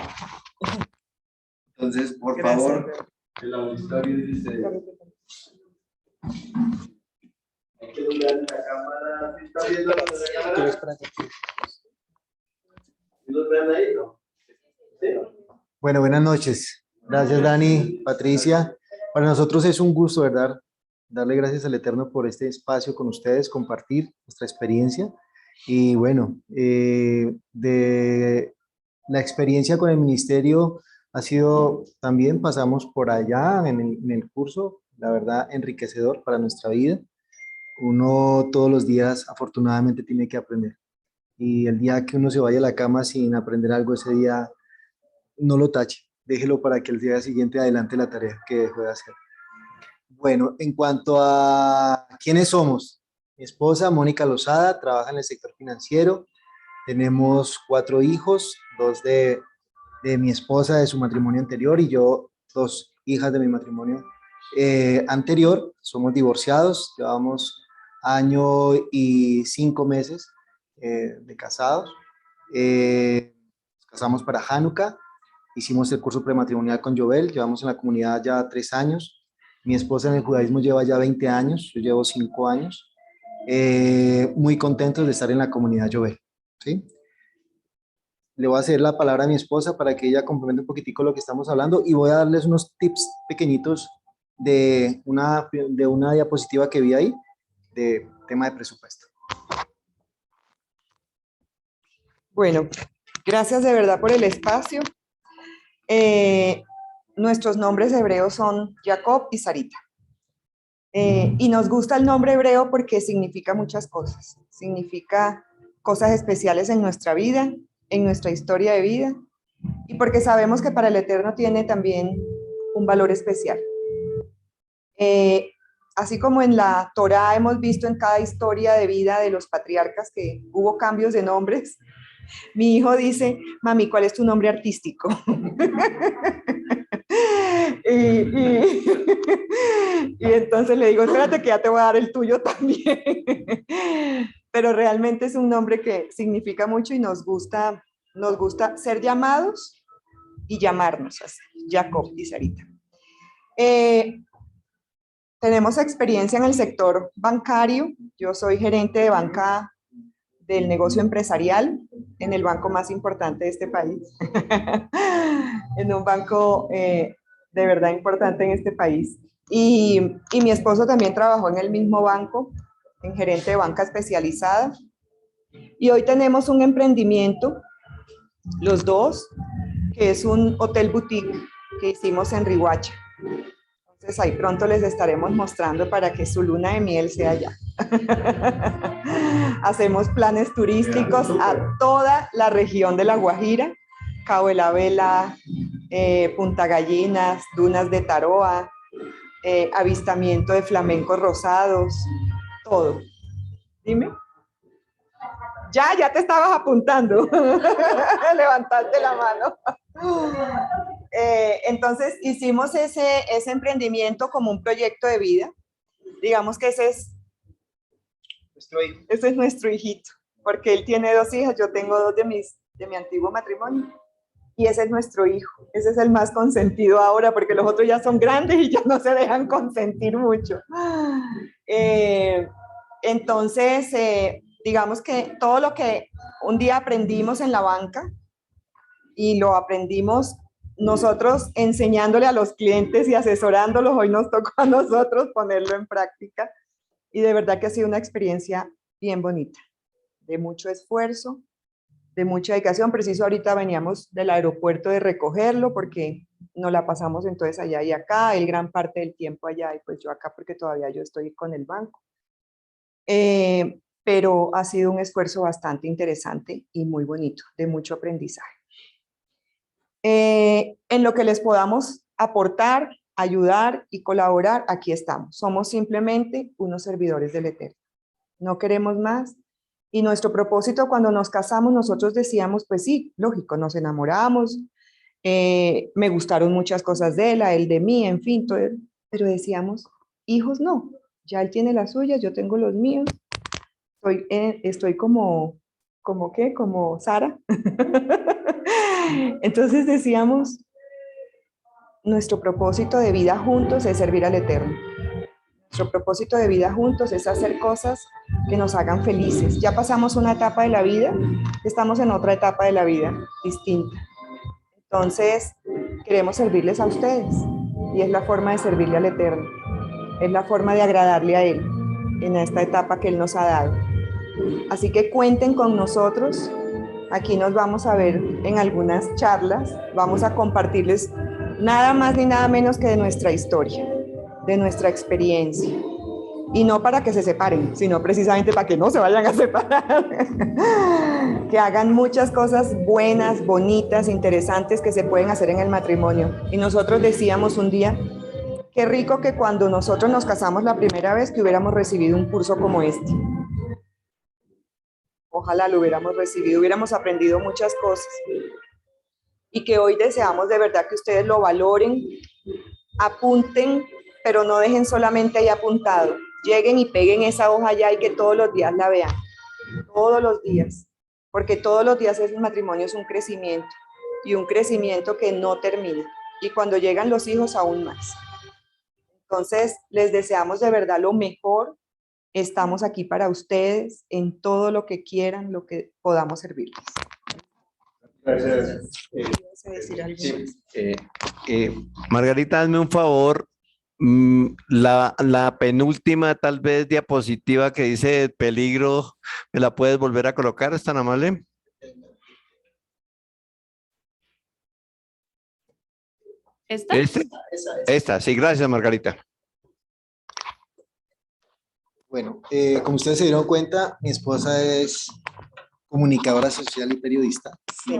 Entonces, por Gracias, favor, que la auditorio dice... Hay que doblar la cámara. ¿Sí está viendo la cámara? ¿Sí los ven ahí, no? ¿Sí? Bueno, buenas noches. Gracias, Dani, Patricia. Para nosotros es un gusto, ¿verdad? Darle gracias al Eterno por este espacio con ustedes, compartir nuestra experiencia. Y bueno, de la experiencia con el ministerio ha sido, también pasamos por allá en el curso, la verdad, enriquecedor para nuestra vida. Uno todos los días, afortunadamente, tiene que aprender. Y el día que uno se vaya a la cama sin aprender algo, ese día no lo tache, déjelo para que el día siguiente adelante la tarea que dejó de hacer. Bueno, en cuanto a quiénes somos, mi esposa Mónica Lozada trabaja en el sector financiero, tenemos 4 hijos, 2 de mi esposa de su matrimonio anterior y yo 2 hijas de mi matrimonio anterior. Somos divorciados, llevamos 1 año y 5 meses de casados. Nos casamos para Hanukkah. Hicimos el curso prematrimonial con Jovel, llevamos en la comunidad ya 3 años. Mi esposa en el judaísmo lleva ya 20 años, yo llevo 5 años. Muy contentos de estar en la comunidad Jovel, ¿sí? Le voy a ceder la palabra a mi esposa para que ella complemente un poquitico lo que estamos hablando y voy a darles unos tips pequeñitos de una diapositiva que vi ahí de tema de presupuesto. Bueno, gracias de verdad por el espacio. Nuestros nombres hebreos son Jacob y Sarita. Y nos gusta el nombre hebreo porque significa muchas cosas. Significa cosas especiales en nuestra vida, en nuestra historia de vida, y porque sabemos que para el Eterno tiene también un valor especial. Así como en la Torá hemos visto en cada historia de vida de los patriarcas que hubo cambios de nombres, mi hijo dice, mami, ¿cuál es tu nombre artístico? y entonces le digo, espérate que ya te voy a dar el tuyo también. Pero realmente es un nombre que significa mucho y nos gusta ser llamados y llamarnos así, Jacob y Sarita. Tenemos experiencia en el sector bancario. Yo soy gerente de banca del negocio empresarial en el banco más importante de este país. En un banco de verdad importante en este país. Y mi esposo también trabajó en el mismo banco, en gerente de banca especializada. Y hoy tenemos un emprendimiento, los dos, que es un hotel boutique que hicimos en Riohacha. Entonces ahí pronto les estaremos mostrando para que su luna de miel sea allá. Hacemos planes turísticos a toda la región de La Guajira, Cabo de la Vela, Punta Gallinas, dunas de Taroa, avistamiento de flamencos rosados, todo. Dime. Ya te estabas apuntando. Levantaste la mano. Entonces hicimos ese emprendimiento como un proyecto de vida. Digamos que ese es Ese es nuestro hijito, porque él tiene 2 hijas, yo tengo 2 de mi antiguo matrimonio. Y ese es nuestro hijo, ese es el más consentido ahora, porque los otros ya son grandes y ya no se dejan consentir mucho. Entonces, digamos que todo lo que un día aprendimos en la banca, y lo aprendimos nosotros enseñándole a los clientes y asesorándolos, hoy nos tocó a nosotros ponerlo en práctica, y de verdad que ha sido una experiencia bien bonita, de mucho esfuerzo, de mucha dedicación. Preciso ahorita veníamos del aeropuerto de recogerlo porque nos la pasamos entonces allá y acá, él gran parte del tiempo allá y pues yo acá porque todavía yo estoy con el banco. Pero ha sido un esfuerzo bastante interesante y muy bonito, de mucho aprendizaje. En lo que les podamos aportar, ayudar y colaborar, aquí estamos. Somos simplemente unos servidores del Eterno. No queremos más. Y nuestro propósito cuando nos casamos, nosotros decíamos, pues sí, lógico, nos enamoramos, me gustaron muchas cosas de él, a él de mí, en fin, todo, pero decíamos, hijos no, ya él tiene las suyas, yo tengo los míos, estoy como ¿qué? Como Sara. Entonces decíamos, nuestro propósito de vida juntos es servir al Eterno. Nuestro propósito de vida juntos es hacer cosas que nos hagan felices. Ya pasamos una etapa de la vida, estamos en otra etapa de la vida distinta. Entonces, queremos servirles a ustedes y es la forma de servirle al Eterno. Es la forma de agradarle a Él en esta etapa que Él nos ha dado. Así que cuenten con nosotros. Aquí nos vamos a ver en algunas charlas. Vamos a compartirles nada más ni nada menos que de nuestra historia, de nuestra experiencia. Y no para que se separen, sino precisamente para que no se vayan a separar. Que hagan muchas cosas buenas, bonitas, interesantes que se pueden hacer en el matrimonio. Y nosotros decíamos un día, qué rico que cuando nosotros nos casamos la primera vez que hubiéramos recibido un curso como este. Ojalá lo hubiéramos recibido, hubiéramos aprendido muchas cosas. Y que hoy deseamos de verdad que ustedes lo valoren, apunten, pero no dejen solamente ahí apuntado. Lleguen y peguen esa hoja allá y que todos los días la vean. Todos los días. Porque todos los días el matrimonio es un crecimiento. Y un crecimiento que no termina. Y cuando llegan los hijos, aún más. Entonces, les deseamos de verdad lo mejor. Estamos aquí para ustedes en todo lo que quieran, lo que podamos servirles. Gracias. ¿Quieres decir algo más? Margarita, hazme un favor. La penúltima, tal vez, diapositiva que dice peligro, ¿me la puedes volver a colocar? ¿Es tan amable? ¿Esta? Esta, sí, gracias, Margarita. Bueno, como ustedes se dieron cuenta, mi esposa es comunicadora social y periodista. Sí.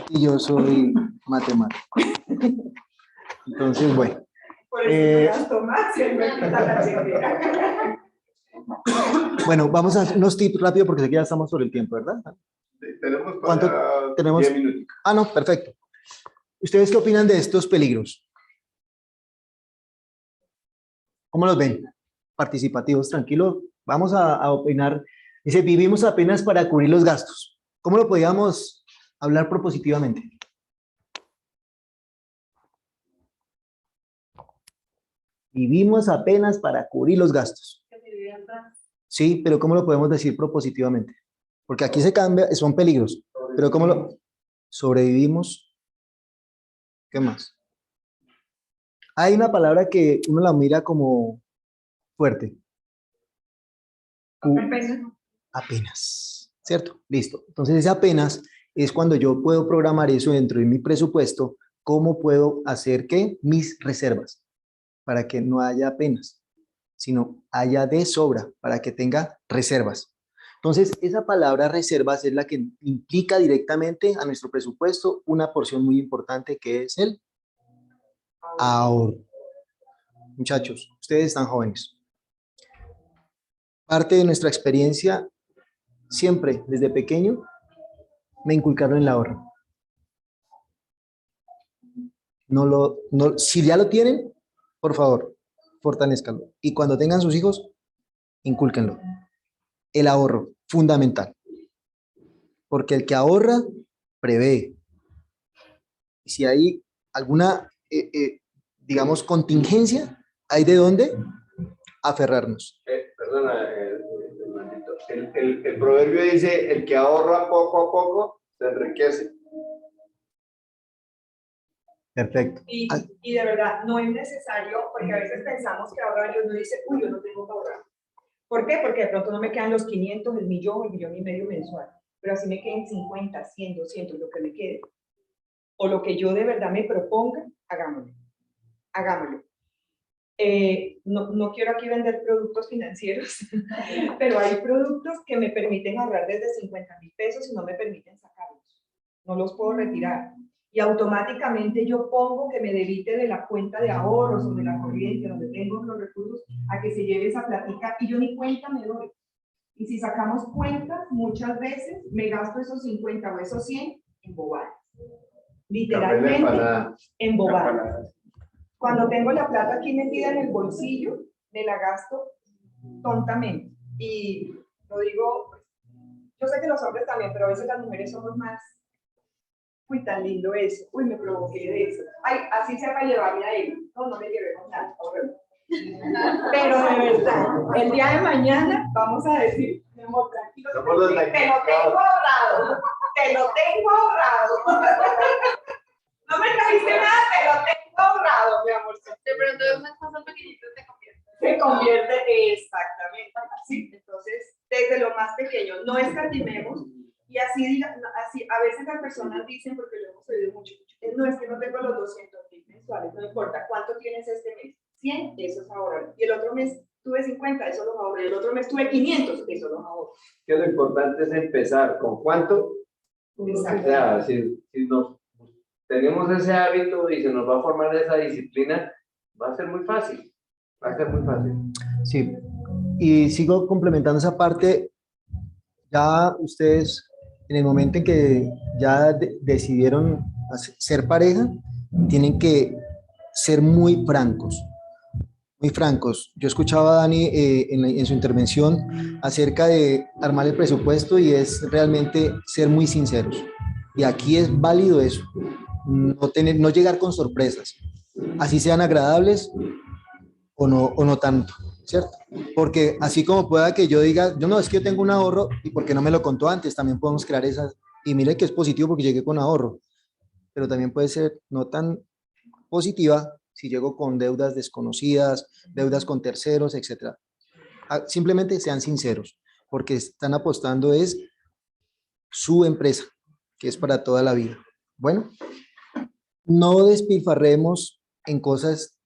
Y yo soy matemático. Entonces, bueno. Por eso gasto más y él me quita la chequera. Bueno, vamos a hacer unos tips rápido porque sé que ya estamos sobre el tiempo, ¿verdad? Tenemos ¿Cuánto tenemos? 10 minutos. Ah, no, perfecto. ¿Ustedes qué opinan de estos peligros? ¿Cómo los ven? Participativos, tranquilo. Vamos a opinar. Dice, vivimos apenas para cubrir los gastos. ¿Cómo lo podíamos hablar propositivamente? Vivimos apenas para cubrir los gastos. Sí, pero ¿cómo lo podemos decir propositivamente? Porque aquí se cambia, son peligros. Pero ¿cómo lo sobrevivimos? ¿Qué más? Hay una palabra que uno la mira como fuerte. Apenas, ¿cierto? Listo. Entonces ese apenas es cuando yo puedo programar eso dentro de mi presupuesto, cómo puedo hacer que mis reservas, para que no haya apenas, sino haya de sobra, para que tenga reservas. Entonces esa palabra reservas es la que implica directamente a nuestro presupuesto una porción muy importante que es el ahorro. Muchachos, ustedes están jóvenes. Parte de nuestra experiencia, siempre desde pequeño, me inculcaron el ahorro. Si ya lo tienen, por favor, fortalezcanlo. Y cuando tengan sus hijos, incúlquenlo. el ahorro, fundamental. Porque el que ahorra, prevé. Y si hay alguna, digamos, contingencia, hay de dónde aferrarnos. Perdona, el proverbio dice, el que ahorra poco a poco, se enriquece. Perfecto. Y de verdad, no es necesario, porque a veces pensamos que ahorrar y uno dice, uy, yo no tengo que ahorrar. ¿Por qué? Porque de pronto no me quedan los 500, el millón y medio mensual. Pero así me queden 50, 100, 200, lo que me quede. O lo que yo de verdad me proponga, hagámoslo. Hagámoslo. No quiero aquí vender productos financieros, pero hay productos que me permiten ahorrar desde 50,000 pesos y no me permiten sacarlos. No los puedo retirar. Y automáticamente yo pongo que me debite de la cuenta de ahorros o de la corriente, donde tengo los recursos, a que se lleve esa platica y yo ni cuenta me doy. Y si sacamos cuentas, muchas veces me gasto esos 50 o esos 100 en bobadas. Literalmente en bobadas. Cuando tengo la plata aquí metida en el bolsillo, me la gasto tontamente. Y lo digo, yo sé que los hombres también, pero a veces las mujeres somos más. Uy, tan lindo eso. Uy, me provoqué de eso. Ay, así sea para llevarme a él. No me llevemos nada. Pero de verdad, el día de mañana vamos a decir, mi amor, tranquilo, te lo tengo ahorrado. Te lo tengo ahorrado. No me trajiste nada, te lo tengo ahorrado, mi amor. De pronto unas cosas pequeñitas Se convierte exactamente. Sí, entonces, desde lo más pequeño, no escatimemos. Y así, así, a veces las personas dicen, porque lo hemos oído mucho, no es que no tengo los 200,000 mensuales, no importa, ¿cuánto tienes este mes? 100, eso es ahorrar. Y el otro mes tuve 50, eso los ahorro. Y el otro mes tuve 500, eso los ahorro. Que lo importante es empezar. ¿Con cuánto? Exacto. O sea, si nos tenemos ese hábito y se nos va a formar esa disciplina, va a ser muy fácil. Va a ser muy fácil. Sí, y sigo complementando esa parte. Ya ustedes, en el momento en que ya decidieron ser pareja, tienen que ser muy francos. Muy francos. Yo escuchaba a Dani en su intervención acerca de armar el presupuesto y es realmente ser muy sinceros. Y aquí es válido eso. No llegar con sorpresas. Así sean agradables o no tanto, ¿cierto? Porque así como pueda que yo diga, yo no, es que yo tengo un ahorro y porque no me lo contó antes, también podemos crear esas. Y mire que es positivo porque llegué con ahorro, pero también puede ser no tan positiva si llego con deudas desconocidas, deudas con terceros, etcétera. Simplemente sean sinceros, porque están apostando es su empresa, que es para toda la vida. Bueno, no despilfarremos en cosas,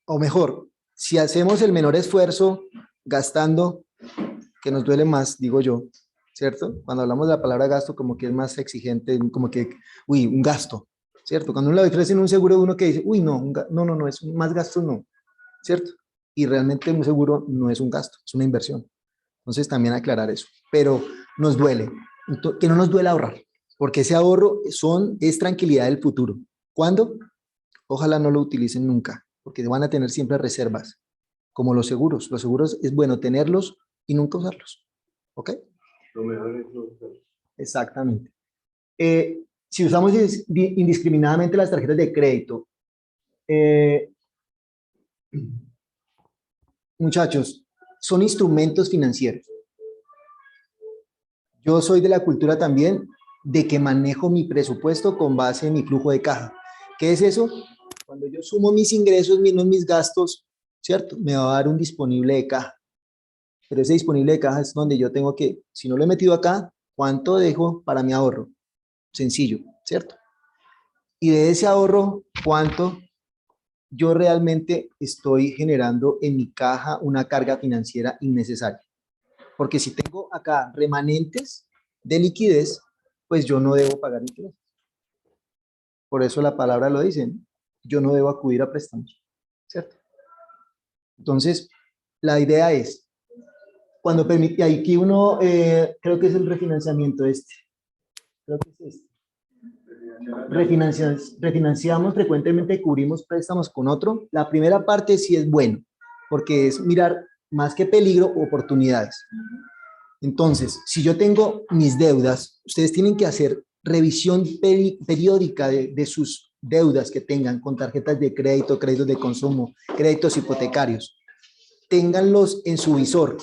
o mejor, si hacemos el menor esfuerzo gastando, que nos duele más, digo yo, ¿cierto? Cuando hablamos de la palabra gasto, como que es más exigente, como que, uy, un gasto, ¿cierto? Cuando uno le ofrecen un seguro, uno que dice, uy, no, es más gasto, no, ¿cierto? Y realmente un seguro no es un gasto, es una inversión. Entonces también aclarar eso, pero nos duele, que no nos duele ahorrar, porque ese ahorro es tranquilidad del futuro. ¿Cuándo? Ojalá no lo utilicen nunca, porque van a tener siempre reservas, como los seguros. Los seguros es bueno tenerlos y nunca usarlos, ¿ok? Lo mejor es no usarlos. Exactamente. Si usamos indiscriminadamente las tarjetas de crédito, muchachos, son instrumentos financieros. Yo soy de la cultura también de que manejo mi presupuesto con base en mi flujo de caja. ¿Qué es eso? Cuando yo sumo mis ingresos menos mis gastos, ¿cierto? Me va a dar un disponible de caja. Pero ese disponible de caja es donde yo tengo que, si no lo he metido acá, ¿cuánto dejo para mi ahorro? Sencillo, ¿cierto? Y de ese ahorro, ¿cuánto yo realmente estoy generando en mi caja una carga financiera innecesaria? Porque si tengo acá remanentes de liquidez, pues yo no debo pagar intereses. Por eso la palabra lo dice, ¿no? Yo no debo acudir a préstamos, ¿cierto? Entonces, la idea es, cuando permite, aquí uno, creo que es el refinanciamiento creo que es este. Refinanciamos frecuentemente, cubrimos préstamos con otro. La primera parte sí es bueno, porque es mirar más que peligro, oportunidades. Entonces, si yo tengo mis deudas, ustedes tienen que hacer revisión periódica de sus deudas que tengan con tarjetas de crédito, créditos de consumo, créditos hipotecarios. Ténganlos en su visor,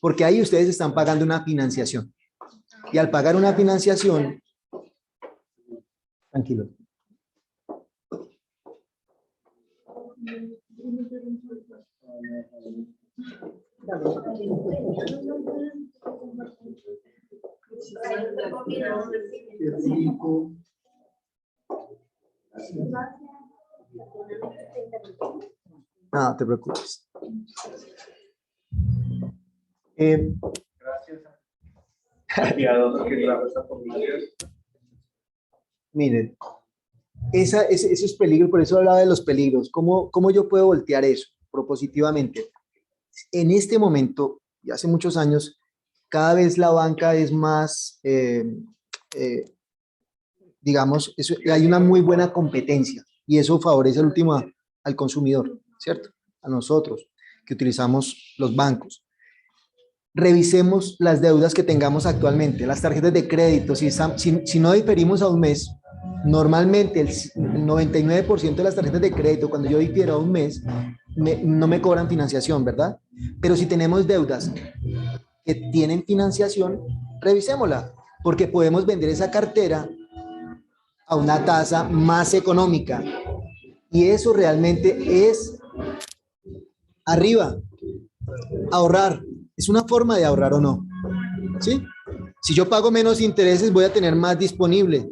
porque ahí ustedes están pagando una financiación. Y al pagar una financiación, tranquilo. No te preocupes. Miren, eso es peligro, por eso hablaba de los peligros. ¿Cómo yo puedo voltear eso propositivamente? En este momento, y hace muchos años, cada vez la banca es más, digamos, hay una muy buena competencia y eso favorece al consumidor, ¿cierto? A nosotros que utilizamos los bancos. Revisemos las deudas que tengamos actualmente, las tarjetas de crédito. Si no diferimos a un mes, normalmente el 99% de las tarjetas de crédito, cuando yo difiero a un mes, no me cobran financiación, ¿verdad? Pero si tenemos deudas que tienen financiación, revisémosla, porque podemos vender esa cartera a una tasa más económica. Y eso realmente es arriba, ahorrar. Es una forma de ahorrar o no, ¿sí? Si yo pago menos intereses, voy a tener más disponible,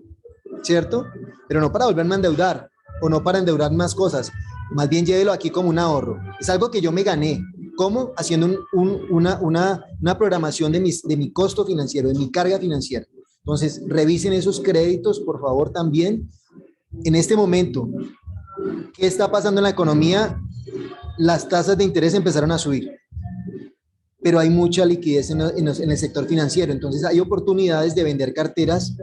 ¿cierto? Pero no para volverme a endeudar o no para endeudar más cosas. Más bien llévelo aquí como un ahorro. Es algo que yo me gané. ¿Cómo? Haciendo una programación de mi costo financiero, de mi carga financiera. Entonces, revisen esos créditos, por favor, también. En este momento, ¿qué está pasando en la economía? Las tasas de interés empezaron a subir, pero hay mucha liquidez en el sector financiero. Entonces, hay oportunidades de vender carteras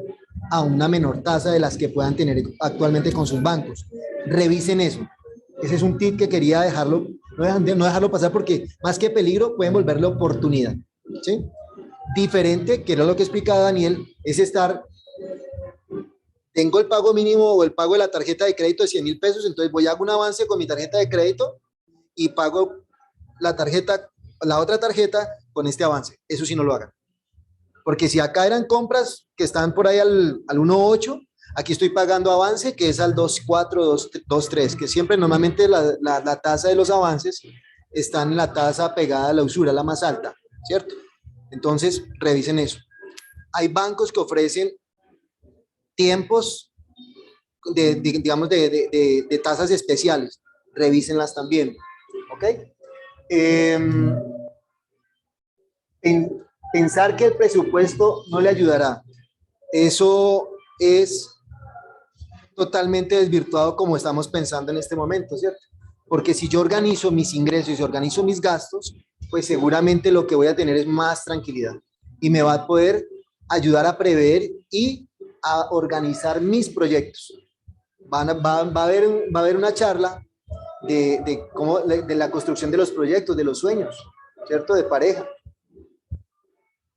a una menor tasa de las que puedan tener actualmente con sus bancos. Revisen eso. Ese es un tip que quería dejarlo, no dejarlo pasar, porque más que peligro pueden volverlo oportunidad, ¿sí? Diferente, que era lo que explicaba Daniel, es tengo el pago mínimo o el pago de la tarjeta de crédito de 100,000 pesos, entonces voy a hacer un avance con mi tarjeta de crédito y pago la otra tarjeta con este avance. Eso sí no lo hagan. Porque si acá eran compras que están por ahí al 1.8, aquí estoy pagando avance que es al 2.4, 2.3, que siempre normalmente la tasa de los avances está en la tasa pegada a la usura, la más alta, ¿cierto? Entonces, revisen eso. Hay bancos que ofrecen tiempos digamos, de tasas especiales. Revísenlas también, ¿ok? Pensar que el presupuesto no le ayudará. Eso es totalmente desvirtuado como estamos pensando en este momento, ¿cierto? Porque si yo organizo mis ingresos y organizo mis gastos, pues seguramente lo que voy a tener es más tranquilidad y me va a poder ayudar a prever y a organizar mis proyectos. Va a haber una charla de la construcción de los proyectos, de los sueños, ¿cierto? De pareja.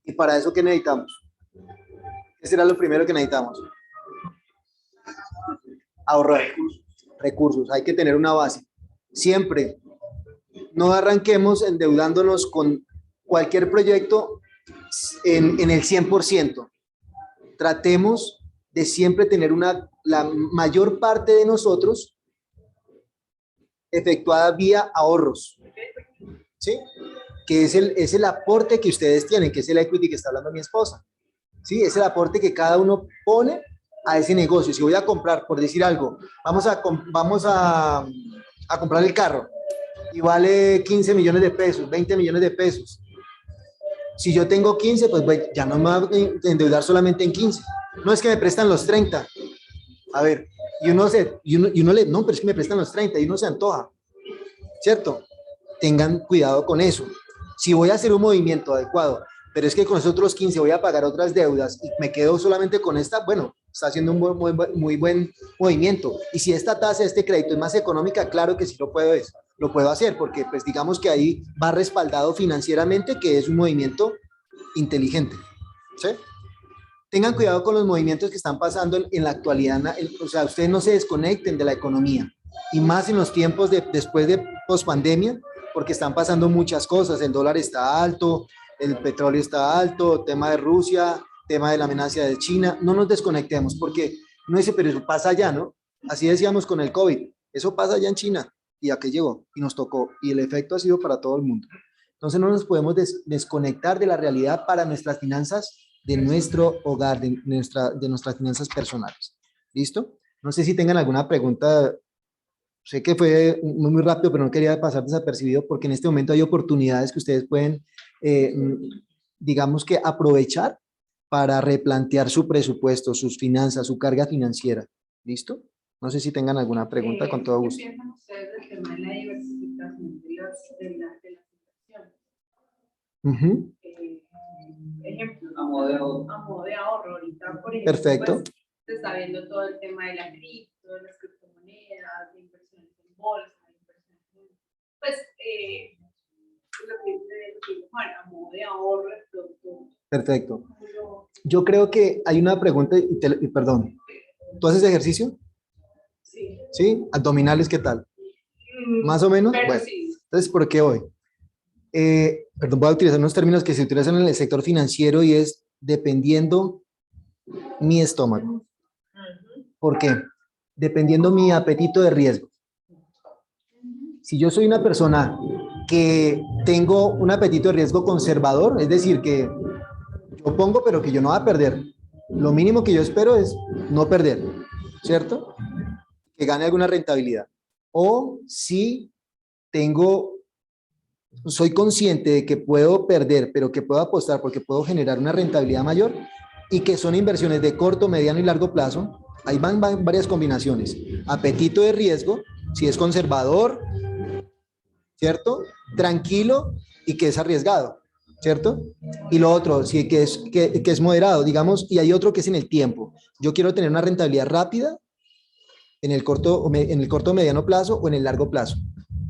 Y para eso, ¿qué necesitamos? ¿Qué será lo primero que necesitamos? Ahorrar recursos. Hay que tener una base. Siempre. No arranquemos endeudándonos con cualquier proyecto en el 100%. Tratemos de siempre tener la mayor parte de nosotros efectuada vía ahorros, ¿sí? Que es el aporte que ustedes tienen, que es el equity que está hablando mi esposa, ¿sí? Es el aporte que cada uno pone a ese negocio. Si voy a comprar, por decir algo, vamos a comprar el carro y vale 15 millones de pesos, 20 millones de pesos. Si yo tengo 15, pues ya no me voy a endeudar solamente en 15. No es que me prestan los 30. A ver, no, pero es que me prestan los 30 y uno se antoja, ¿cierto? Tengan cuidado con eso. Si voy a hacer un movimiento adecuado, pero es que con esos otros 15 voy a pagar otras deudas y me quedo solamente con esta, bueno, está haciendo un muy buen movimiento. Y si esta tasa, este crédito es más económica, claro que sí lo puedo hacer, porque pues digamos que ahí va respaldado financieramente, que es un movimiento inteligente. ¿Sí? Tengan cuidado con los movimientos que están pasando en la actualidad. O sea, ustedes no se desconecten de la economía. Y más en los tiempos después de pospandemia, porque están pasando muchas cosas. El dólar está alto, el petróleo está alto, tema de Rusia, tema de la amenaza de China. No nos desconectemos, porque no dice, pero eso pasa allá, ¿no? Así decíamos con el COVID. Eso pasa allá en China. Y aquí llegó y nos tocó. Y el efecto ha sido para todo el mundo. Entonces no nos podemos desconectar de la realidad para nuestras finanzas de nuestro hogar, de nuestras finanzas personales. ¿Listo? No sé si tengan alguna pregunta. Sé que fue muy rápido, pero no quería pasar desapercibido porque en este momento hay oportunidades que ustedes pueden, digamos que aprovechar para replantear su presupuesto, sus finanzas, su carga financiera. ¿Listo? No sé si tengan alguna pregunta, con todo gusto. ¿Qué piensan ustedes del tema de la diversificación de las inversiones? Ejemplo, A modo de ahorro. a modo de ahorro. Ahorita, por ejemplo, Perfecto. pues, se está viendo todo el tema de la cripto, de las criptomonedas, de inversiones en bolsa, de inversiones en, pues, bueno, a modo de ahorro, de producto. Perfecto. Yo creo que hay una pregunta, y perdón, ¿tú haces ejercicio? Sí. ¿Sí? ¿Abdominales qué tal? ¿Más o menos? Pero Bueno, sí. entonces, ¿por qué hoy? Perdón, voy a utilizar unos términos que se utilizan en el sector financiero y es dependiendo mi estómago. ¿Por qué? Dependiendo mi apetito de riesgo. Si yo soy una persona que tengo un apetito de riesgo conservador, es decir, que yo pongo pero que yo no voy a perder, lo mínimo que yo espero es no perder, ¿cierto? Que gane alguna rentabilidad. O si soy consciente de que puedo perder, pero que puedo apostar porque puedo generar una rentabilidad mayor y que son inversiones de corto, mediano y largo plazo. Ahí van varias combinaciones. Apetito de riesgo, si es conservador, ¿cierto? Tranquilo y que es arriesgado, ¿cierto? Y lo otro, sí, que es moderado, digamos, y hay otro que es en el tiempo. Yo quiero tener una rentabilidad rápida en el corto, mediano plazo o en el largo plazo,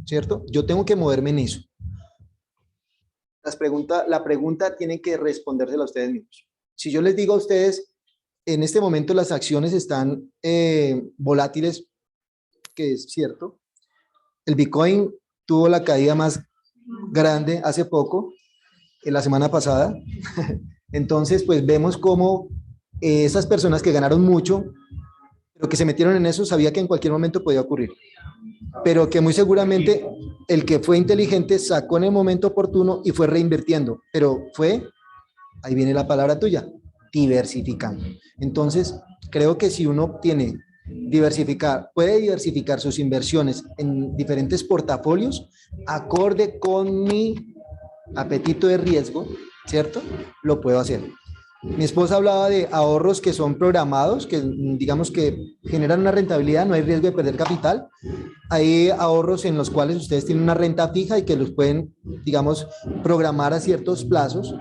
¿cierto? Yo tengo que moverme en eso. La pregunta tienen que respondérsela a ustedes mismos. Si yo les digo a ustedes, en este momento las acciones están volátiles, que es cierto, el Bitcoin tuvo la caída más grande hace poco, en la semana pasada. Entonces, pues vemos cómo esas personas que ganaron mucho, pero que se metieron en eso, sabía que en cualquier momento podía ocurrir. Pero que muy seguramente el que fue inteligente sacó en el momento oportuno y fue reinvirtiendo. Pero ahí viene la palabra tuya, diversificando. Entonces, creo que si uno puede diversificar sus inversiones en diferentes portafolios, acorde con mi apetito de riesgo, ¿cierto? Lo puedo hacer. Mi esposa hablaba de ahorros que son programados, que digamos que generan una rentabilidad, no hay riesgo de perder capital. Hay ahorros en los cuales ustedes tienen una renta fija y que los pueden, digamos, programar a ciertos plazos.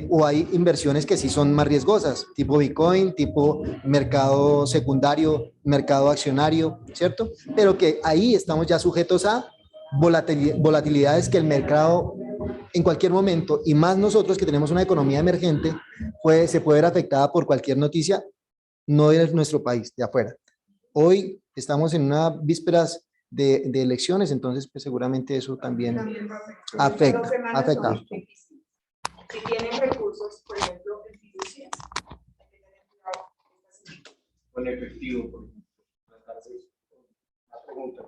O hay inversiones que sí son más riesgosas, tipo Bitcoin, tipo mercado secundario, mercado accionario, ¿cierto? Pero que ahí estamos ya sujetos a volatilidades que el mercado en cualquier momento, y más nosotros que tenemos una economía emergente, se puede ver afectada por cualquier noticia, no de nuestro país, de afuera. Hoy estamos en unas vísperas de elecciones, entonces pues seguramente eso también afecta. Si tienen recursos, por ejemplo, en fiducias, hay que tener cuidado. Con efectivo, por ejemplo. Una pregunta.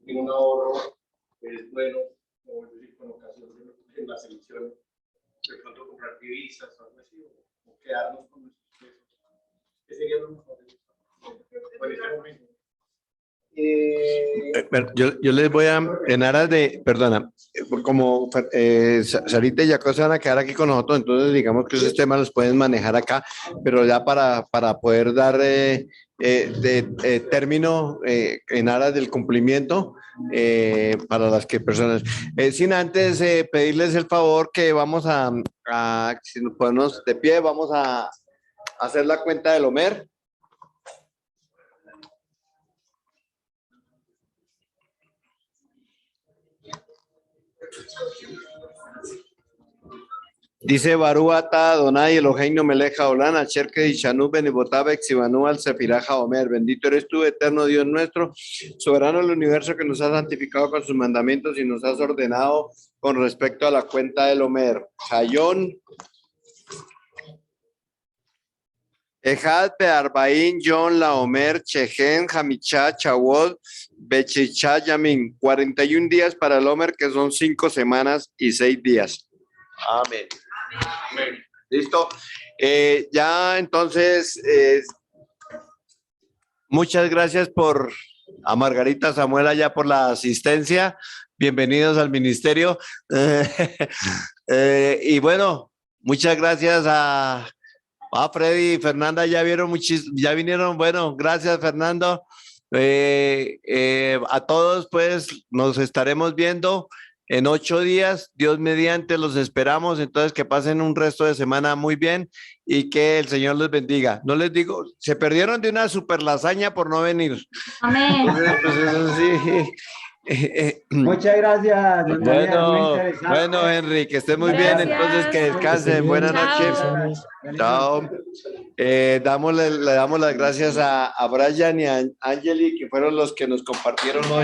Tiene un ahorro que es bueno, o es decir, con ocasión en las elecciones, de pronto comprar divisas o algo así, o quedarnos con nuestros pesos. ¿Qué sería lo mejor en este momento? Yo les voy a, en aras de, perdona, como Sarita y Jacob se van a quedar aquí con nosotros, entonces digamos que esos temas los pueden manejar acá, pero ya para poder dar término en aras del cumplimiento para las que personas, sin antes pedirles el favor que vamos si nos ponemos de pie, vamos a hacer la cuenta del Homer. Dice Baruata, Donai, Eloheinu, Meleja, Olana, Cherke, Dishanu, Benibotabe, Xibanu, al Sefiraja, Omer. Bendito eres tú, eterno Dios nuestro, soberano del universo, que nos has santificado con sus mandamientos y nos has ordenado con respecto a la cuenta del Omer. Hayón. Ejad, Bearbaín, John, La Omer, Chejen, Hamichá, Chawod, Bechichá, Yamin. 41 días para el Omer, que son 5 semanas y 6 días. Amén. Amén. ¿Listo? Ya entonces, muchas gracias a Margarita Samuel allá por la asistencia. Bienvenidos al ministerio. Y bueno, muchas gracias a Freddy y Fernanda, ya vinieron. Bueno, gracias, Fernando. A todos, pues, nos estaremos viendo en 8 días, Dios mediante, los esperamos. Entonces, que pasen un resto de semana muy bien y que el Señor les bendiga. No les digo, se perdieron de una super lasaña por no venir. Amén. Pues eso sí. Muchas gracias. Don Daniel, muy interesante. Bueno, Henry, que estén muy bien. Gracias. Entonces, que descansen. Buenas noches. Chao. Le damos las gracias a Brian y a Angeli, que fueron los que nos compartieron hoy